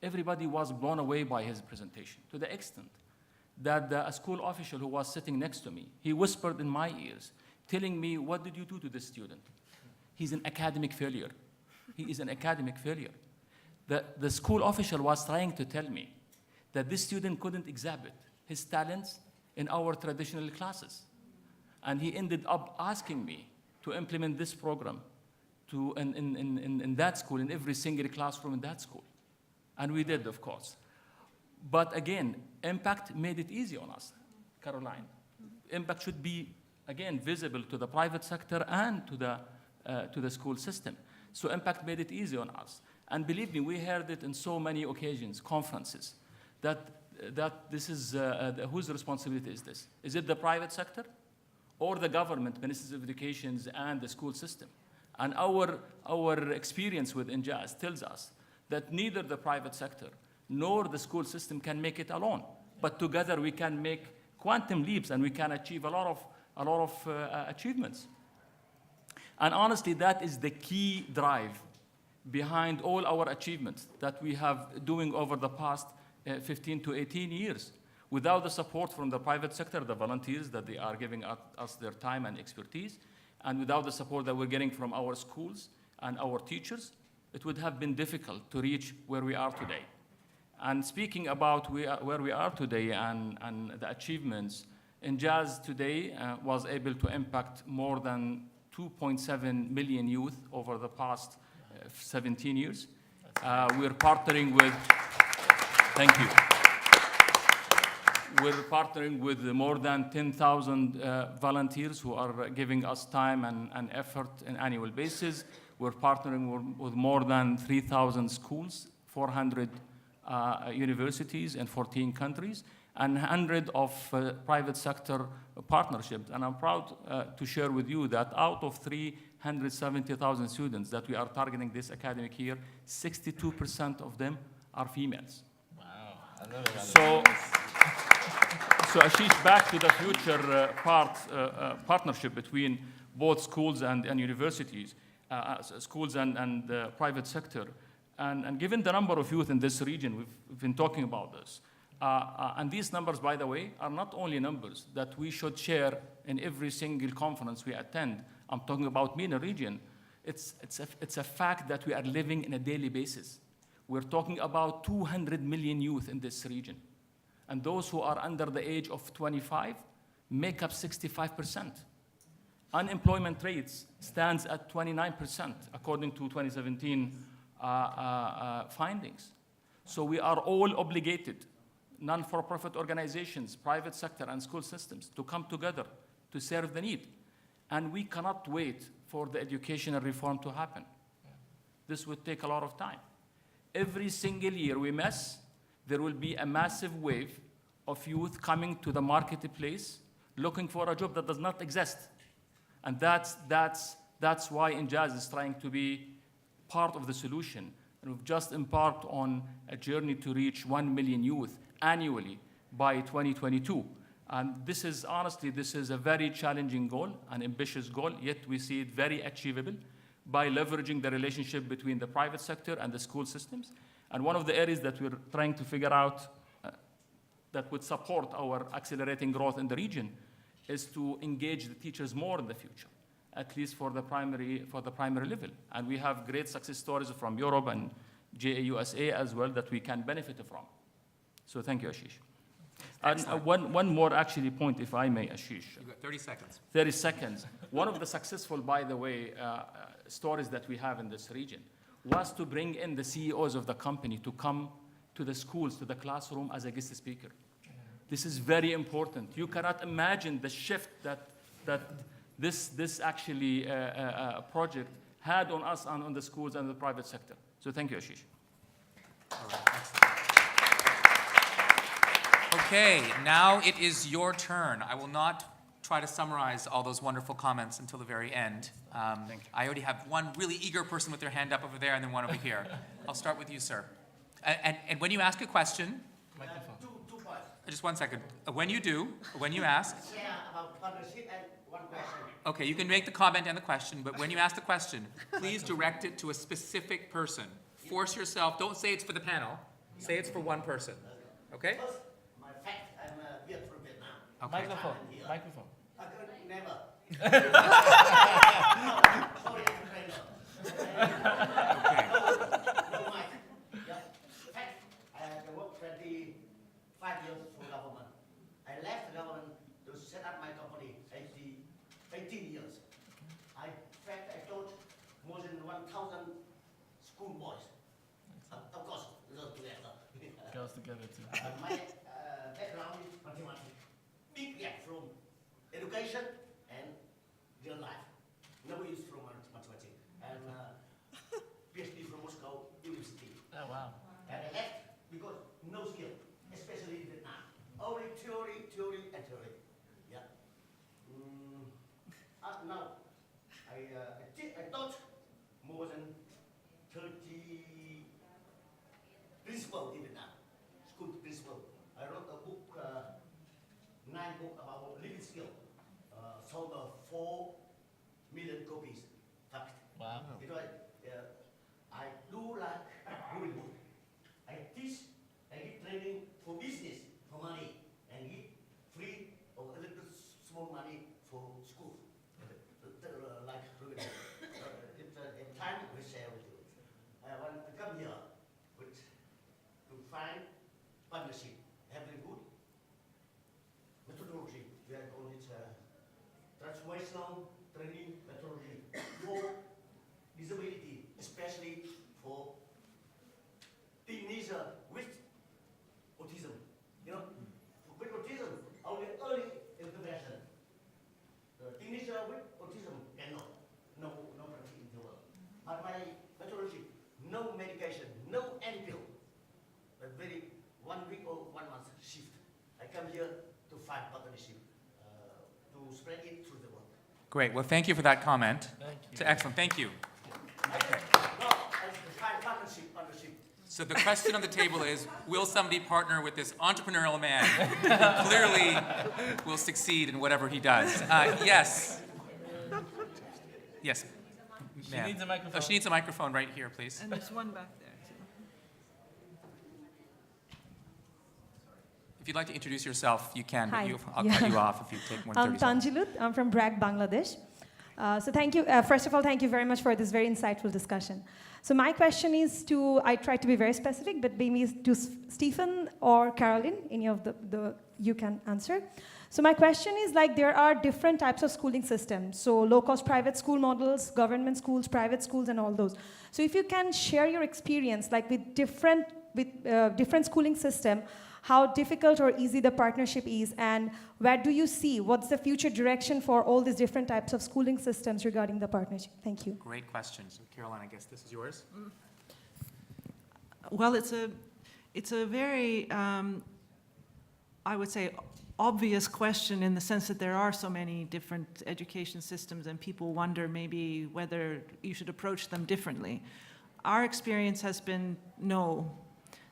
Everybody was blown away by his presentation, to the extent that a school official who was sitting next to me, he whispered in my ears, telling me, "What did you do to this student? He's an academic failure. He is an academic failure." The school official was trying to tell me that this student couldn't exhibit his talents in our traditional classes. And he ended up asking me to implement this program in that school, in every single classroom in that school. And we did, of course. But again, impact made it easy on us, Caroline. Impact should be, again, visible to the private sector and to the school system. So impact made it easy on us. And believe me, we heard it in so many occasions, conferences, that this is, whose responsibility is this? Is it the private sector or the government, ministries of education and the school system? And our experience with Injaz tells us that neither the private sector nor the school system can make it alone. But together we can make quantum leaps and we can achieve a lot of achievements. And honestly, that is the key drive behind all our achievements that we have doing over the past 15 to 18 years. Without the support from the private sector, the volunteers that they are giving us their time and expertise, and without the support that we're getting from our schools and our teachers, it would have been difficult to reach where we are today. And speaking about where we are today and the achievements, Injaz today was able to impact more than 2.7 million youth over the past 17 years. We're partnering with, thank you. We're partnering with more than 10,000 volunteers who are giving us time and effort on an annual basis. We're partnering with more than 3,000 schools, 400 universities in 14 countries, and 100 of private sector partnerships. And I'm proud to share with you that out of 370,000 students that we are targeting this academic year, 62% of them are females. Wow. I love it. So Asheesh, back to the future partnership between both schools and universities, schools and the private sector. And given the number of youth in this region, we've been talking about this. And these numbers, by the way, are not only numbers that we should share in every single conference we attend. I'm talking about MENA region. It's a fact that we are living in a daily basis. We're talking about 200 million youth in this region. And those who are under the age of 25 make up 65%. Unemployment rates stands at 29%, according to 2017 findings. So we are all obligated, non-for-profit organizations, private sector, and school systems, to come together to serve the need. And we cannot wait for the educational reform to happen. This would take a lot of time. Every single year we miss there will be a massive wave of youth coming to the marketplace looking for a job that does not exist. And that's why Injaz is trying to be part of the solution. And we've just embarked on a journey to reach 1 million youth annually by 2022. And this is, honestly, this is a very challenging goal, an ambitious goal, yet we see it very achievable by leveraging the relationship between the private sector and the school systems. And one of the areas that we're trying to figure out that would support our accelerating growth in the region is to engage the teachers more in the future, at least for the primary level. And we have great success stories from Europe and JAUSA as well that we can benefit from. So thank you, Asheesh. And one more actually point, if I may, Asheesh. You've got 30 seconds. 30 seconds. One of the successful, by the way, stories that we have in this region was to bring in the CEOs of the company to come to the schools, to the classroom as a guest speaker. This is very important. You cannot imagine the shift that this actually project had on us and on the schools and the private sector. So thank you, Asheesh. All right, excellent. Okay, now it is your turn. I will not try to summarize all those wonderful comments until the very end. I already have one really eager person with their hand up over there and then one over here. I'll start with you, sir. And when you ask a question, Two points. just 1 second. When you ask, Share about partnership and one question. okay, you can make the comment and the question, but when you ask the question, please direct it to a specific person. Force yourself, don't say it's for the panel, say it's for one person, okay? First, my fact, I'm here from Vietnam. Okay. Microphone. Here. Microphone. I could never. Sorry, I'm trainer. Okay. No mic. Yeah. Fact, I worked 25 years for government. I left the government to set up my company 18 years. I taught more than 1,000 school boys. Of course, those together. Girls together too. My background is mathematics. Big gap from education and real life. No use from mathematics. And PhD from Moscow University. Oh, wow. And I left because no skill, especially in Vietnam. Only theory, and theory. Yeah. Now, I taught more than 30 principal in Vietnam, school principal. I wrote a book, 9 books about living skill, sold 4 million copies. Fact. Wow. Because I do like doing book. I teach, I give training for business, for money, and give free or a little small money for school. Like in time we share with you. When I come here to find partnership, having good methodology. We are calling it transformational training methodology for disability, especially for teenagers with autism. You know, with autism, only early intervention. The teenager with autism cannot. No practice in the world. But my methodology, no medication, no any pill. But very 1 week or 1 month shift. I come here to find partnership, to spread it through the world. Great, well, thank you for that comment. Thank you. It's excellent, thank you. Okay. No, I find partnership. So the question on the table is, will somebody partner with this entrepreneurial man who clearly will succeed in whatever he does? Yes. Yes. She ma'am. needs a microphone. Oh, she needs a microphone right here, please. And there's one back there, too. If you'd like to introduce yourself, you can, Hi. but I'll Yeah. cut you off if you take more than I'm 30 seconds. Tanjilut. I'm from Bragg, Bangladesh. So thank you. First of all, thank you very much for this very insightful discussion. So my question is I try to be very specific, but maybe to Stephen or Caroline, any of you can answer. So my question is, like, there are different types of schooling systems. So low-cost private school models, government schools, private schools, and all those. So if you can share your experience, like with different schooling system, how difficult or easy the partnership is, and where do you see, what's the future direction for all these different types of schooling systems regarding the partnership? Thank you. Great question. So Caroline, I guess this is yours. Well, it's a very, I would say, obvious question in the sense that there are so many different education systems and people wonder maybe whether you should approach them differently. Our experience has been no,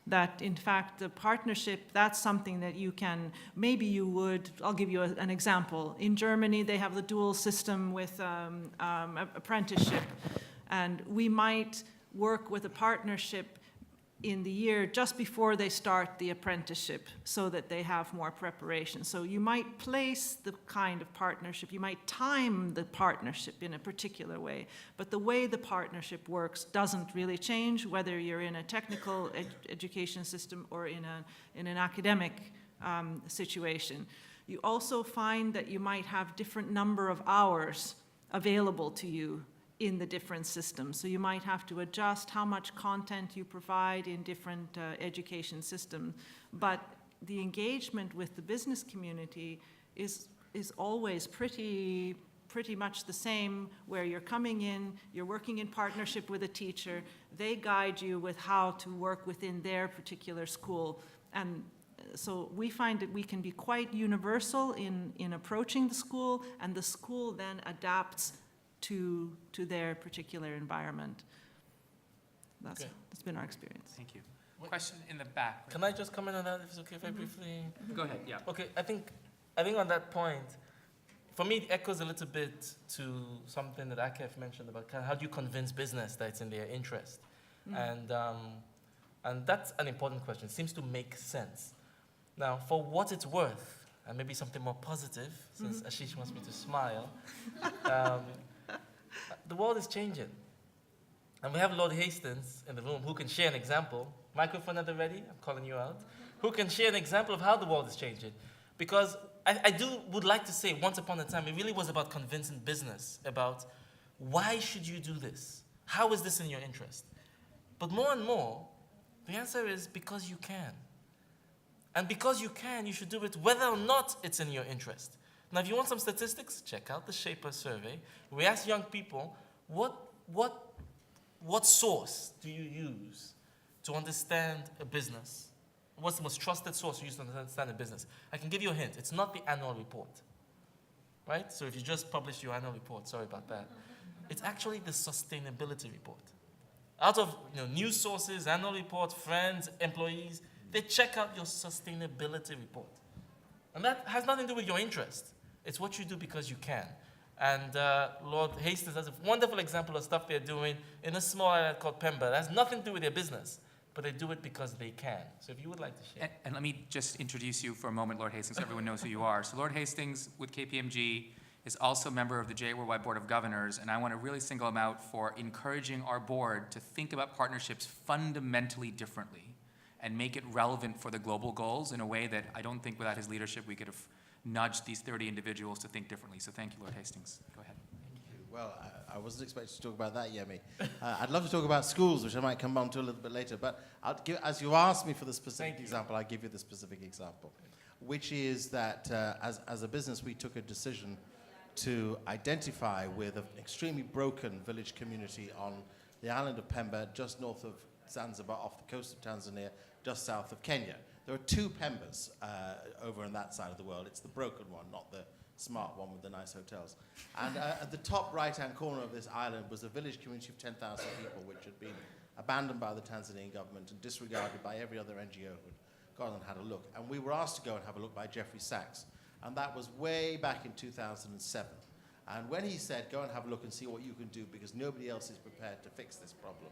that in fact the partnership, that's something that you can, maybe you would, I'll give you an example. In Germany, they have the dual system with apprenticeship, and we might work with a partnership in the year just before they start the apprenticeship so that they have more preparation. So you might place the kind of partnership, you might time the partnership in a particular way, but the way the partnership works doesn't really change whether you're in a technical education system or in an academic situation. You also find that you might have different number of hours available to you in the different systems. So you might have to adjust how much content you provide in different education systems. But the engagement with the business community is always pretty much the same, where you're coming in, you're working in partnership with a teacher, they guide you with how to work within their particular school. And so we find that we can be quite universal in approaching the school, and the school then adapts to their particular environment. That's been our experience. Thank you. Question in the back. Can I just comment on that, if it's okay, very briefly? Go ahead, yeah. Okay, I think on that point, for me, it echoes a little bit to something that Akef mentioned about how do you convince business that it's in their interest? And that's an important question. It seems to make sense. Now, for what it's worth, and maybe something more positive, since Asheesh wants me to smile, the world is changing. And we have Lord Hastings in the room who can share an example. Microphone at the ready, I'm calling you out. Who can share an example of how the world is changing? Because I would like to say, once upon a time, it really was about convincing business about why should you do this? How is this in your interest? But more and more, the answer is because you can. And because you can, you should do it whether or not it's in your interest. Now, if you want some statistics, check out the Shaper survey. We asked young people, what source do you use to understand a business? What's the most trusted source you use to understand a business? I can give you a hint. It's not the annual report, right? So if you just publish your annual report, sorry about that. It's actually the sustainability report. Out of news sources, annual report, friends, employees, they check out your sustainability report. And that has nothing to do with your interest. It's what you do because you can. And Lord Hastings has a wonderful example of stuff they're doing in a small island called Pemba. That has nothing to do with their business, but they do it because they can. So if you would like to share. And let me just introduce you for a moment, Lord Hastings, so everyone knows who you are. So Lord Hastings with KPMG is also a member of the J Worldwide Board of Governors, and I want to really single him out for encouraging our board to think about partnerships fundamentally differently and make it relevant for the global goals in a way that I don't think without his leadership we could have nudged these 30 individuals to think differently. So thank you, Lord Hastings. Go ahead. Well, I wasn't expecting to talk about that, Yemi. I'd love to talk about schools, which I might come on to a little bit later, but as you asked me for the specific example, I'll give you the specific example, which is that as a business, we took a decision to identify with an extremely broken village community on the island of Pemba, just north of Zanzibar, off the coast of Tanzania, just south of Kenya. There are two Pembas over on that side of the world. It's the broken one, not the smart one with the nice hotels. And at the top right-hand corner of this island was a village community of 10,000 people, which had been abandoned by the Tanzanian government and disregarded by every other NGO who had gone and had a look. And we were asked to go and have a look by Jeffrey Sachs. And that was way back in 2007. And when he said, go and have a look and see what you can do because nobody else is prepared to fix this problem.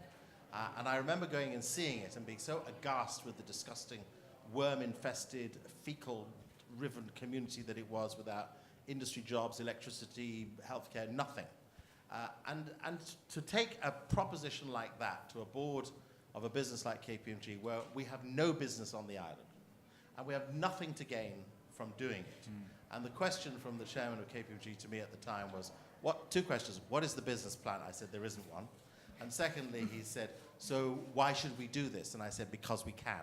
And I remember going and seeing it and being so aghast with the disgusting worm-infested, fecal-riven community that it was without industry jobs, electricity, healthcare, nothing. And to take a proposition like that to a board of a business like KPMG, where we have no business on the island, and we have nothing to gain from doing it. And the question from the chairman of KPMG to me at the time was, two questions. What is the business plan? I said, there isn't one. And secondly, he said, so why should we do this? And I said, because we can.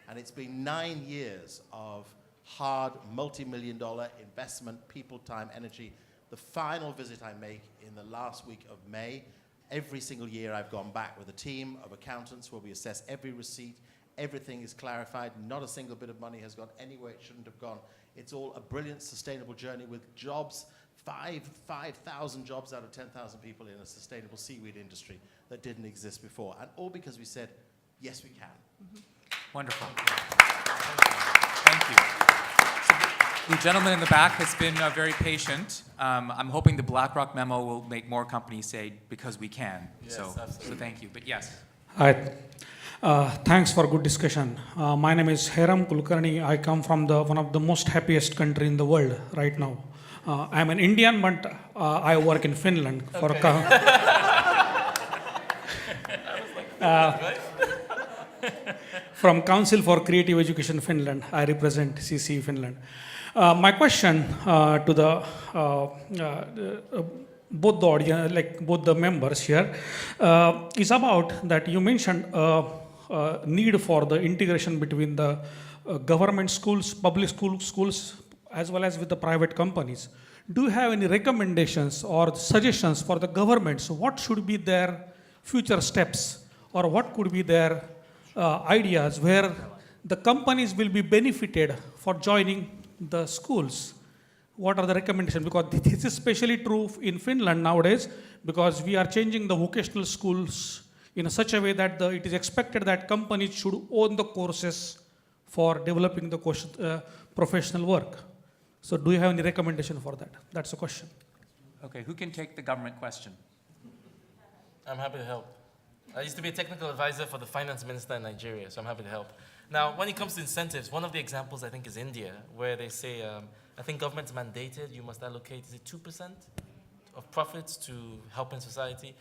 And it's been 9 years of hard, multi-million-dollar investment, people, time, energy. The final visit I make in the last week of May, every single year I've gone back with a team of accountants where we assess every receipt, Everything is clarified. Not a single bit of money has gone anywhere it shouldn't have gone. It's all a brilliant, sustainable journey with jobs, 5,000 jobs out of 10,000 people in a sustainable seaweed industry that didn't exist before. And all because we said, yes, we can. Wonderful. Thank you. So the gentleman in the back has been very patient. I'm hoping the BlackRock memo will make more companies say, because we can. Yes, So absolutely. thank you. But yes. Hi. Thanks for good discussion. My name is Heram Kulkarni. I come from one of the most happiest country in the world right now. I'm an Indian, but I work in Finland for from Council for Creative Education Finland. I represent CC Finland. My question to the both the audience, like both the members here, is about that you mentioned need for the integration between the government schools, public schools, as well as with the private companies. Do you have any recommendations or suggestions for the governments? What should be their future steps, or what could be their ideas where the companies will be benefited for joining the schools? What are the recommendations? Because this is especially true in Finland nowadays, because we are changing the vocational schools in such a way that it is expected that companies should own the courses for developing the professional work. So do you have any recommendation for that? That's the question. Okay, who can take the government question? I'm happy to help. I used to be a technical advisor for the finance minister in Nigeria, so I'm happy to help. Now, when it comes to incentives, one of the examples I think is India, where they say, I think government's mandated, you must allocate, is it 2% of profits to help in society?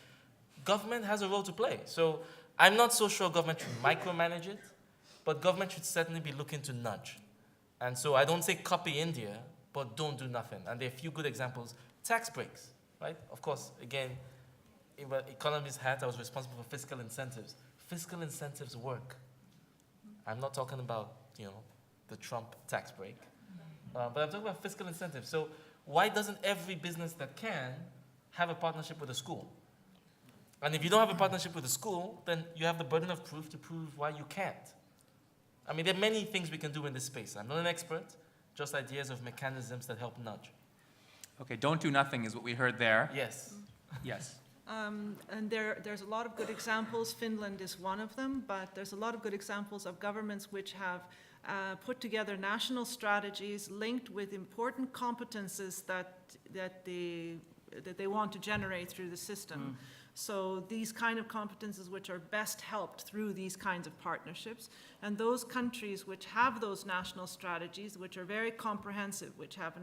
Government has a role to play. So I'm not so sure government should micromanage it, but government should certainly be looking to nudge. And so I don't say copy India, but don't do nothing. And there are a few good examples. Tax breaks, right? Of course, again, in the economist hat, I was responsible for fiscal incentives. Fiscal incentives work. I'm not talking about, the Trump tax break, but I'm talking about fiscal incentives. So why doesn't every business that can have a partnership with a school? And if you don't have a partnership with a school, then you have the burden of proof to prove why you can't. I mean, there are many things we can do in this space. I'm not an expert, just ideas of mechanisms that help nudge. Okay, don't do nothing is what we heard there. Yes. Yes. And there's a lot of good examples. Finland is one of them, but there's a lot of good examples of governments which have put together national strategies linked with important competences that they want to generate through the system. So these kind of competences which are best helped through these kinds of partnerships, and those countries which have those national strategies, which are very comprehensive, which have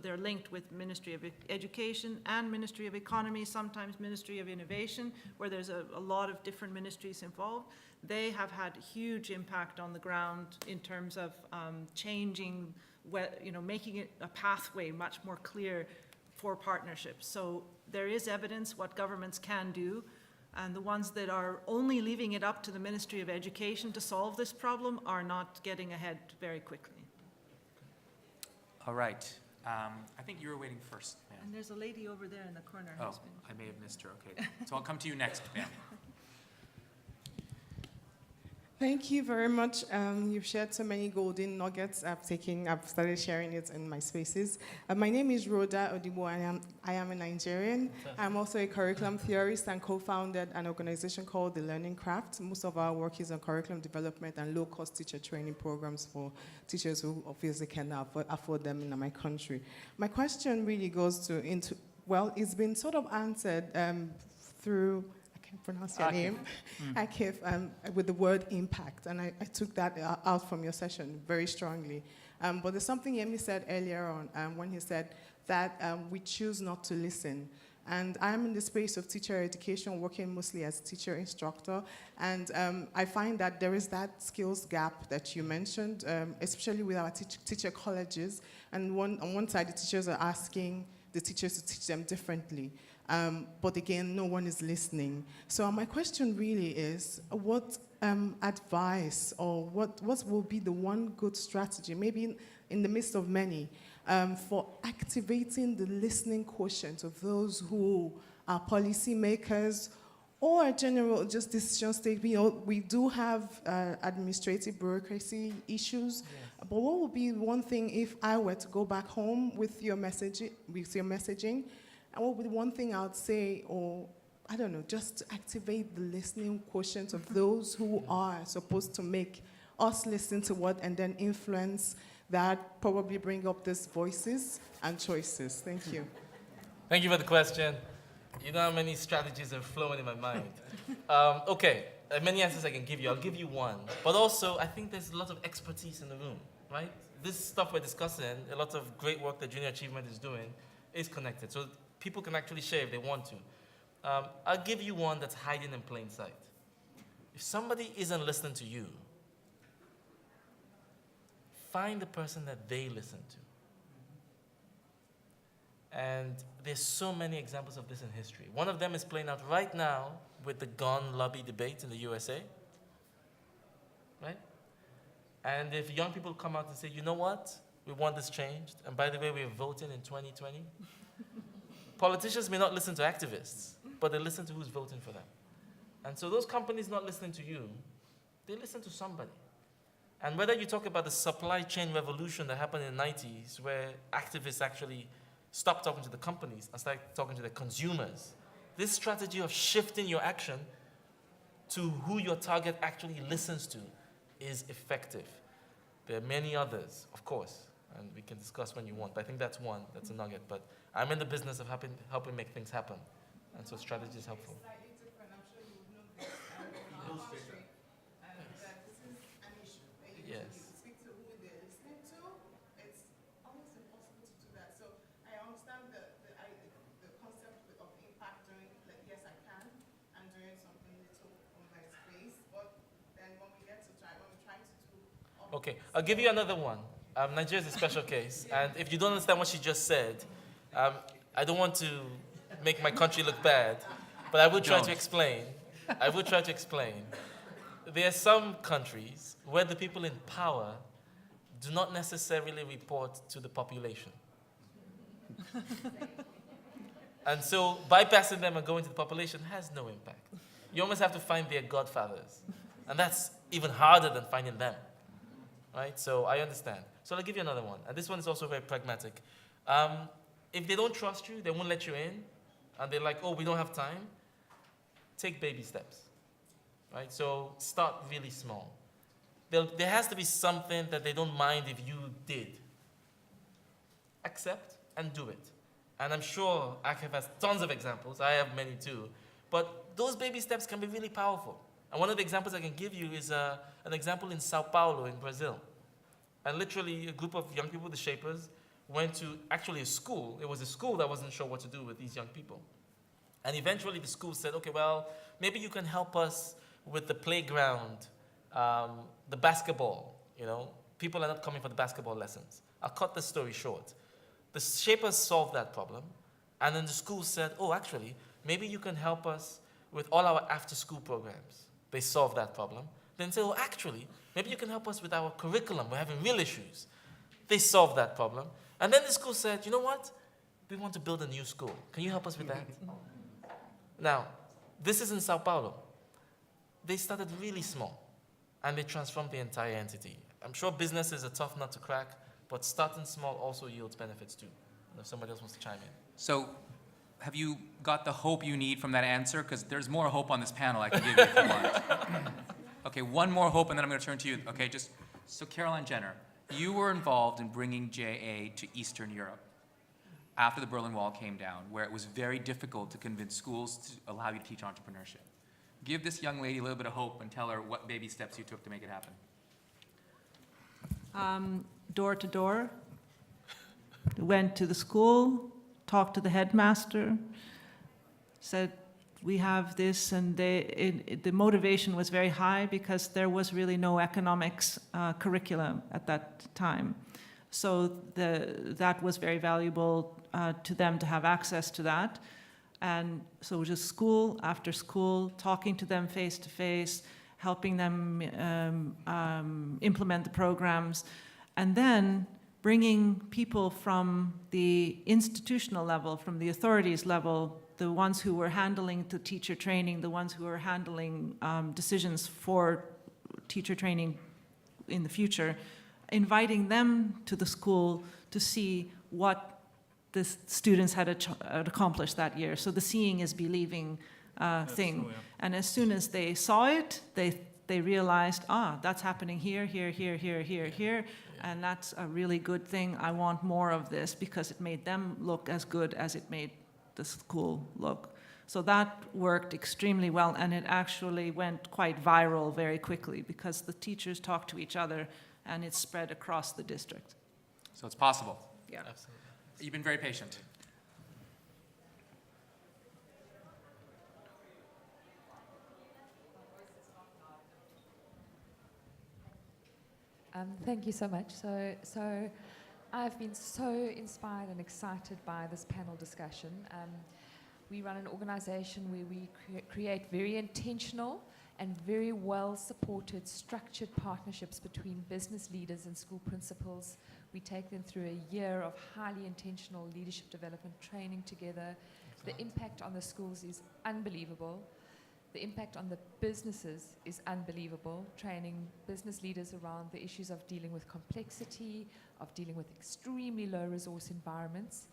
they're linked with Ministry of Education and Ministry of Economy, sometimes Ministry of Innovation, where there's a lot of different ministries involved. They have had huge impact on the ground in terms of changing, making it a pathway much more clear for partnerships. So there is evidence what governments can do, and the ones that are only leaving it up to the Ministry of Education to solve this problem are not getting ahead very quickly. All right. I think you were waiting first, ma'am. And there's a lady over there in the corner. Oh, I may have missed her. Okay. So I'll come to you next, ma'am. Thank you very much. You've shared so many golden nuggets. I've started sharing it in my spaces. My name is Rhoda Odibo, and I am a Nigerian. I'm also a curriculum theorist and co-founded an organization called The Learning Craft. Most of our work is on curriculum development and low-cost teacher training programs for teachers who obviously cannot afford them in my country. My question really goes it's been sort of answered through, I can't pronounce your name, Akef, with the word impact, and I took that out from your session very strongly. But there's something Yemi said earlier on when he said that we choose not to listen. And I'm in the space of teacher education, working mostly as teacher instructor, and I find that there is that skills gap that you mentioned, especially with our teacher colleges. And on one side, the teachers are asking the teachers to teach them differently. But again, no one is listening. So my question really is, what advice or what will be the one good strategy, maybe in the midst of many, for activating the listening quotient of those who are policymakers or a general just decision statement. You know, we do have administrative bureaucracy issues, but what would be one thing if I were to go back home with your messaging, and what would be one thing I would say, or I don't know, just to activate the listening quotient of those who are supposed to make us listen to what and then influence that, probably bring up these voices and choices. Thank you. Thank you for the question. You know how many strategies are flowing in my mind. Okay, many answers I can give you. I'll give you one. But also, I think there's a lot of expertise in the room, right? This stuff we're discussing, a lot of great work that Junior Achievement is doing, is connected. So people can actually share if they want to. I'll give you one that's hiding in plain sight. If somebody isn't listening to you, find the person that they listen to. And there's so many examples of this in history. One of them is playing out right now with the gun lobby debate in the USA, right? And if young people come out and say, you know what, we want this changed, and by the way, we're voting in 2020, politicians may not listen to activists, but they listen to who's voting for them. And so those companies not listening to you, they listen to somebody. And whether you talk about the supply chain revolution that happened in the 90s, where activists actually stopped talking to the companies and started talking to the consumers, this strategy of shifting your action to who your target actually listens to is effective. There are many others, of course, and we can discuss when you want, but I think that's one, that's a nugget. But I'm in the business of helping make things happen, and so strategy is helpful. Slightly different. I'm sure you would know this. And this is an issue. Yes. Speak to who they're listening to. It's almost impossible to do that. So I understand the concept of impact doing, like, yes, I can. I'm doing something little on my space. But then when we try to do. Okay, I'll give you another one. Nigeria is a special case, and if you don't understand what she just said, I don't want to make my country look bad, but I will try to explain. There are some countries where the people in power do not necessarily report to the population. And so bypassing them and going to the population has no impact. You almost have to find their godfathers, and that's even harder than finding them. Right? So I understand. So I'll give you another one. And this one is also very pragmatic. If they don't trust you, they won't let you in, and they're like, oh, we don't have time, take baby steps. Right? So start really small. There has to be something that they don't mind if you did. Accept and do it. And I'm sure Akef has tons of examples. I have many too. But those baby steps can be really powerful. And one of the examples I can give you is an example in Sao Paulo in Brazil. And literally a group of young people, the Shapers, went to actually a school. It was a school that wasn't sure what to do with these young people. And eventually the school said, okay, well, maybe you can help us with the playground, the basketball, you know. People are not coming for the basketball lessons. I'll cut the story short. The Shapers solved that problem. And then the school said, oh, actually, maybe you can help us with all our after-school programs. They solved that problem. Then say, oh, actually, maybe you can help us with our curriculum. We're having real issues. They solved that problem. And then the school said, you know what? We want to build a new school. Can you help us with that? Now, this is in Sao Paulo. They started really small, and they transformed the entire entity. I'm sure business is a tough nut to crack, but starting small also yields benefits too. And if somebody else wants to chime in. So have you got the hope you need from that answer? Because there's more hope on this panel I can give you if you want. Okay, one more hope, and then I'm going to turn to you. Okay, so Caroline Jenner, you were involved in bringing JA to Eastern Europe after the Berlin Wall came down, where it was very difficult to convince schools to allow you to teach entrepreneurship. Give this young lady a little bit of hope and tell her what baby steps you took to make it happen. Door to door, went to the school, talked to the headmaster, said, we have this, and the motivation was very high because there was really no economics curriculum at that time. So that was very valuable to them to have access to that. And so it was just school after school, talking to them face to face, helping them implement the programs, and then bringing people from the institutional level, from the authorities level, the ones who were handling the teacher training, the ones who were handling decisions for teacher training in the future, inviting them to the school to see what the students had accomplished that year. So the seeing is believing thing. True, yeah. And as soon as they saw it, they realized, that's happening here, here, here, here, here, here, and that's a really good thing. I want more of this because it made them look as good as it made the school look. So that worked extremely well, and it actually went quite viral very quickly because the teachers talked to each other and it spread across the district. So it's possible. Yeah. Absolutely. You've been very patient. Thank you so much. So I've been so inspired and excited by this panel discussion. We run an organization where we create very intentional and very well supported structured partnerships between business leaders and school principals. We take them through a year of highly intentional leadership development training together. The impact on the schools is unbelievable. The impact on the businesses is unbelievable, training business leaders around the issues of dealing with complexity, of dealing with extremely low resource environments.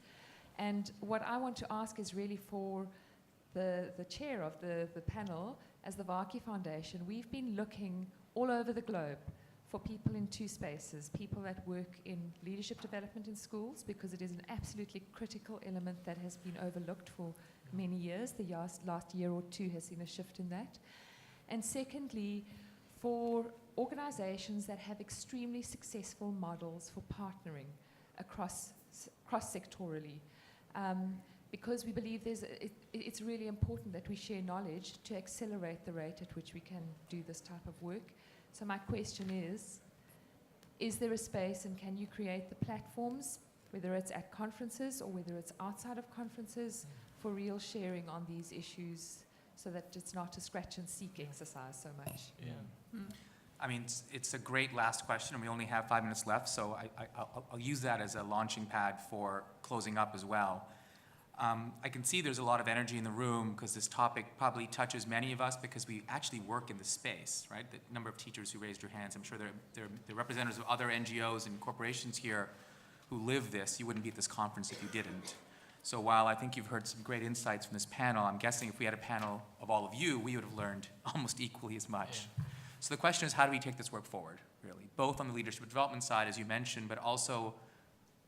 And what I want to ask is really for the chair of the panel, as the Vaki Foundation, we've been looking all over the globe for people in two spaces, people that work in leadership development in schools, because it is an absolutely critical element that has been overlooked for many years. The last year or two has seen a shift in that. And secondly, for organizations that have extremely successful models for partnering cross-sectorally. Because we believe it's really important that we share knowledge to accelerate the rate at which we can do this type of work. So my question is there a space, and can you create the platforms, whether it's at conferences or whether it's outside of conferences, for real sharing on these issues so that it's not a scratch and seek exercise so much? Yeah. I mean, it's a great last question, and we only have 5 minutes left, so I'll use that as a launching pad for closing up as well. I can see there's a lot of energy in the room because this topic probably touches many of us because we actually work in the space, right? The number of teachers who raised your hands, I'm sure they're representatives of other NGOs and corporations here who live this. You wouldn't be at this conference if you didn't. So while I think you've heard some great insights from this panel, I'm guessing if we had a panel of all of you, we would have learned almost equally as much. Yeah. So the question is, how do we take this work forward, really? Both on the leadership development side, as you mentioned, but also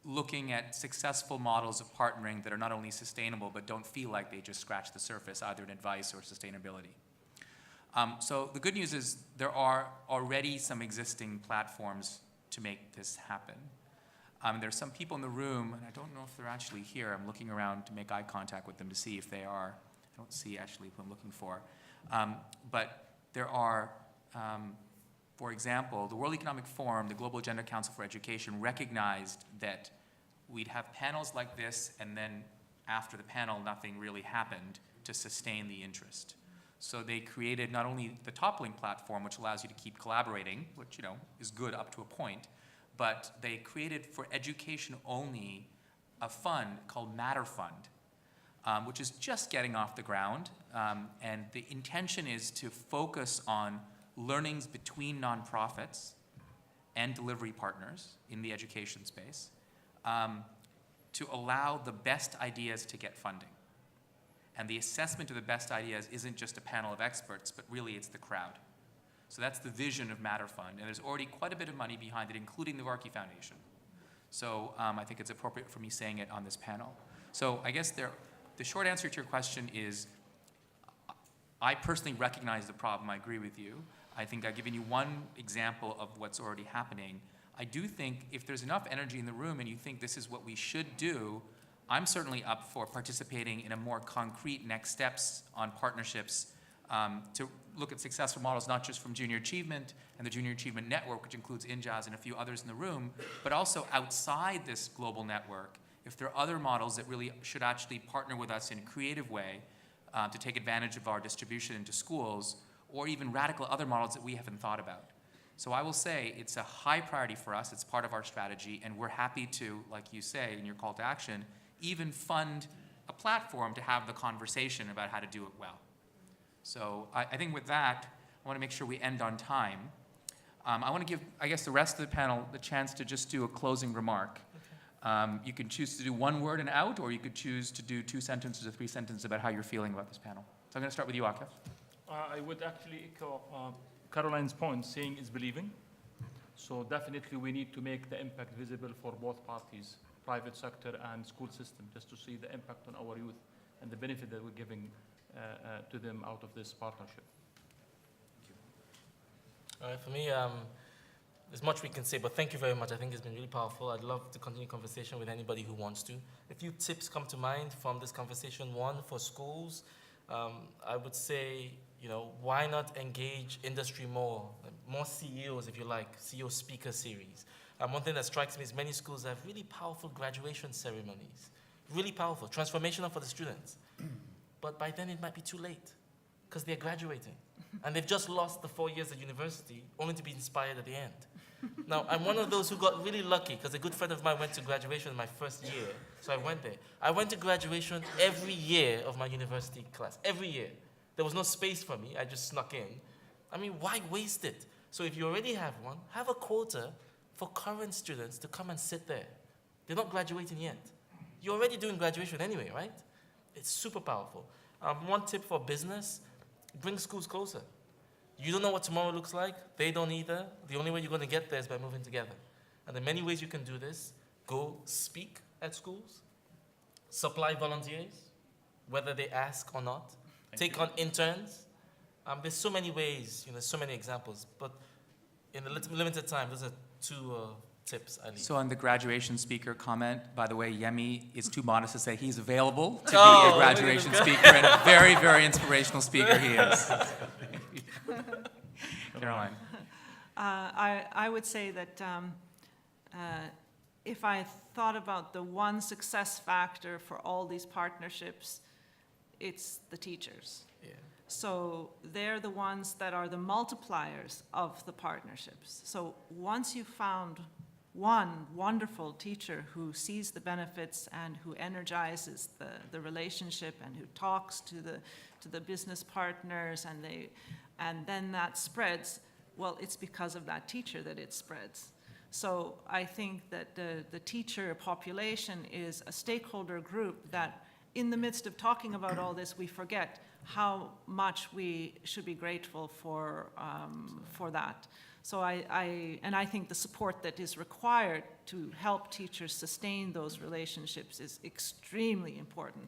looking at successful models of partnering that are not only sustainable, but don't feel like they just scratch the surface, either in advice or sustainability. So the good news is there are already some existing platforms to make this happen. There's some people in the room, and I don't know if they're actually here. I'm looking around to make eye contact with them to see if they are. I don't see actually who I'm looking for. But there are, for example, the World Economic Forum, the Global Agenda Council for Education, recognized that we'd have panels like this, and then after the panel, nothing really happened to sustain the interest. So they created not only the toppling platform, which allows you to keep collaborating, which is good up to a point, but they created for education only a fund called Matter Fund, which is just getting off the ground. And the intention is to focus on learnings between nonprofits and delivery partners in the education space to allow the best ideas to get funding. And the assessment of the best ideas isn't just a panel of experts, but really it's the crowd. So that's the vision of Matter Fund, and there's already quite a bit of money behind it, including the Varkey Foundation. So I think it's appropriate for me saying it on this panel. So I guess the short answer to your question is, I personally recognize the problem. I agree with you. I think I've given you one example of what's already happening. I do think if there's enough energy in the room and you think this is what we should do, I'm certainly up for participating in a more concrete next steps on partnerships to look at successful models, not just from Junior Achievement and the Junior Achievement Network, which includes INJAS and a few others in the room, but also outside this global network, if there are other models that really should actually partner with us in a creative way to take advantage of our distribution into schools, or even radical other models that we haven't thought about. So I will say it's a high priority for us, it's part of our strategy, and we're happy to, like you say in your call to action, even fund a platform to have the conversation about how to do it well. So I think with that, I want to make sure we end on time. I want to give, I guess, the rest of the panel the chance to just do a closing remark. You can choose to do one word and out, or you could choose to do 2 sentences or 3 sentences about how you're feeling about this panel. So I'm going to start with you, Akef. I would actually echo Caroline's point, seeing is believing. So definitely we need to make the impact visible for both parties, private sector and school system, just to see the impact on our youth and the benefit that we're giving to them out of this partnership. All right, for me, there's much we can say, but thank you very much. I think it's been really powerful. I'd love to continue conversation with anybody who wants to. A few tips come to mind from this conversation. One, for schools, I would say, why not engage industry more CEOs, if you like, CEO speaker series. One thing that strikes me is many schools have really powerful graduation ceremonies, really powerful, transformational for the students. But by then it might be too late because they're graduating. And they've just lost the 4 years at university, only to be inspired at the end. Now, I'm one of those who got really lucky because a good friend of mine went to graduation in my first year, so I went there. I went to graduation every year of my university class, every year. There was no space for me, I just snuck in. I mean, why waste it? So if you already have one, have a quota for current students to come and sit there. They're not graduating yet. You're already doing graduation anyway, right? It's super powerful. One tip for business, bring schools closer. You don't know what tomorrow looks like. They don't either. The only way you're going to get there is by moving together. And there are many ways you can do this. Go speak at schools. Supply volunteers, whether they ask or not. Take on interns. There's so many ways, so many examples. But in the limited time, those are 2 tips I leave. So on the graduation speaker comment, by the way, Yemi is too modest to say he's available to be a graduation speaker, and a very, very inspirational speaker he is. Caroline. I would say that if I thought about the one success factor for all these partnerships, it's the teachers. Yeah. So they're the ones that are the multipliers of the partnerships. So once you've found one wonderful teacher who sees the benefits and who energizes the relationship and who talks to the business partners, and then that spreads, well, it's because of that teacher that it spreads. So I think that the teacher population is a stakeholder group that, in the midst of talking about all this, we forget how much we should be grateful for that. So I think the support that is required to help teachers sustain those relationships is extremely important.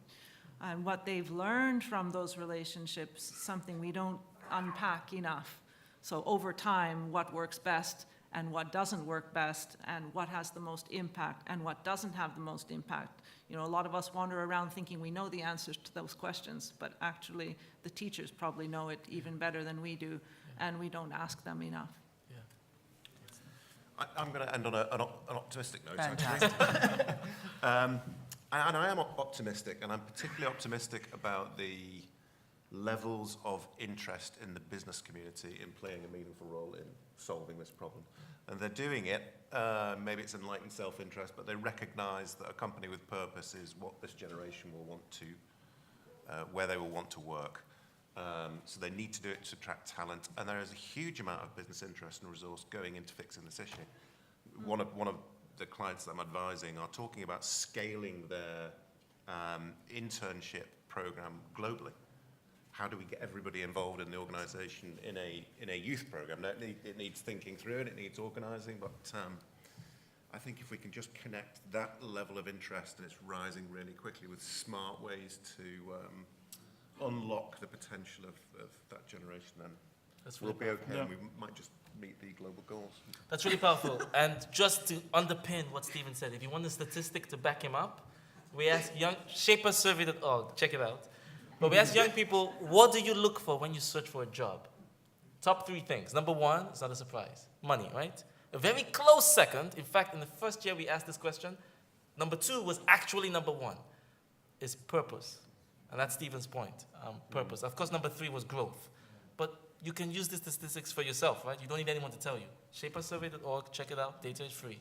And what they've learned from those relationships, something we don't unpack enough. So over time, what works best and what doesn't work best, and what has the most impact and what doesn't have the most impact. A lot of us wander around thinking we know the answers to those questions, but actually the teachers probably know it even better than we do, and we don't ask them enough. I'm going to end on an optimistic note. Fantastic. And I am optimistic, and I'm particularly optimistic about the levels of interest in the business community in playing a meaningful role in solving this problem. And they're doing it, maybe it's enlightened self-interest, but they recognize that a company with purpose is what this generation will want to, where they will want to work. So they need to do it to attract talent, and there is a huge amount of business interest and resource going into fixing this issue. One of the clients that I'm advising are talking about scaling their internship program globally. How do we get everybody involved in the organization in a youth program? Now, it needs thinking through and it needs organizing, but I think if we can just connect that level of interest, and it's rising really quickly, with smart ways to unlock the potential of that generation, then we'll be okay, and we might just meet the global goals. That's really powerful. And just to underpin what Stephen said, if you want a statistic to back him up, we asked shapersurvey.org, check it out. But we asked young people, what do you look for when you search for a job? Top 3 things. Number 1, it's not a surprise, money, right? A very close second, in fact, in the first year we asked this question, number 2 was actually number 1, is purpose. And that's Stephen's point, purpose. Of course, number 3 was growth. But you can use the statistics for yourself, right? You don't need anyone to tell you. Shapersurvey.org, check it out, data is free.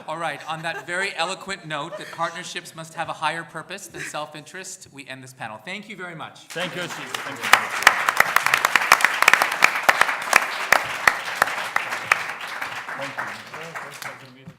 All right, on that very eloquent note that partnerships must have a higher purpose than self-interest, we end this panel. Thank you very much. Thank you, Asheesh. Thank you. Thank you.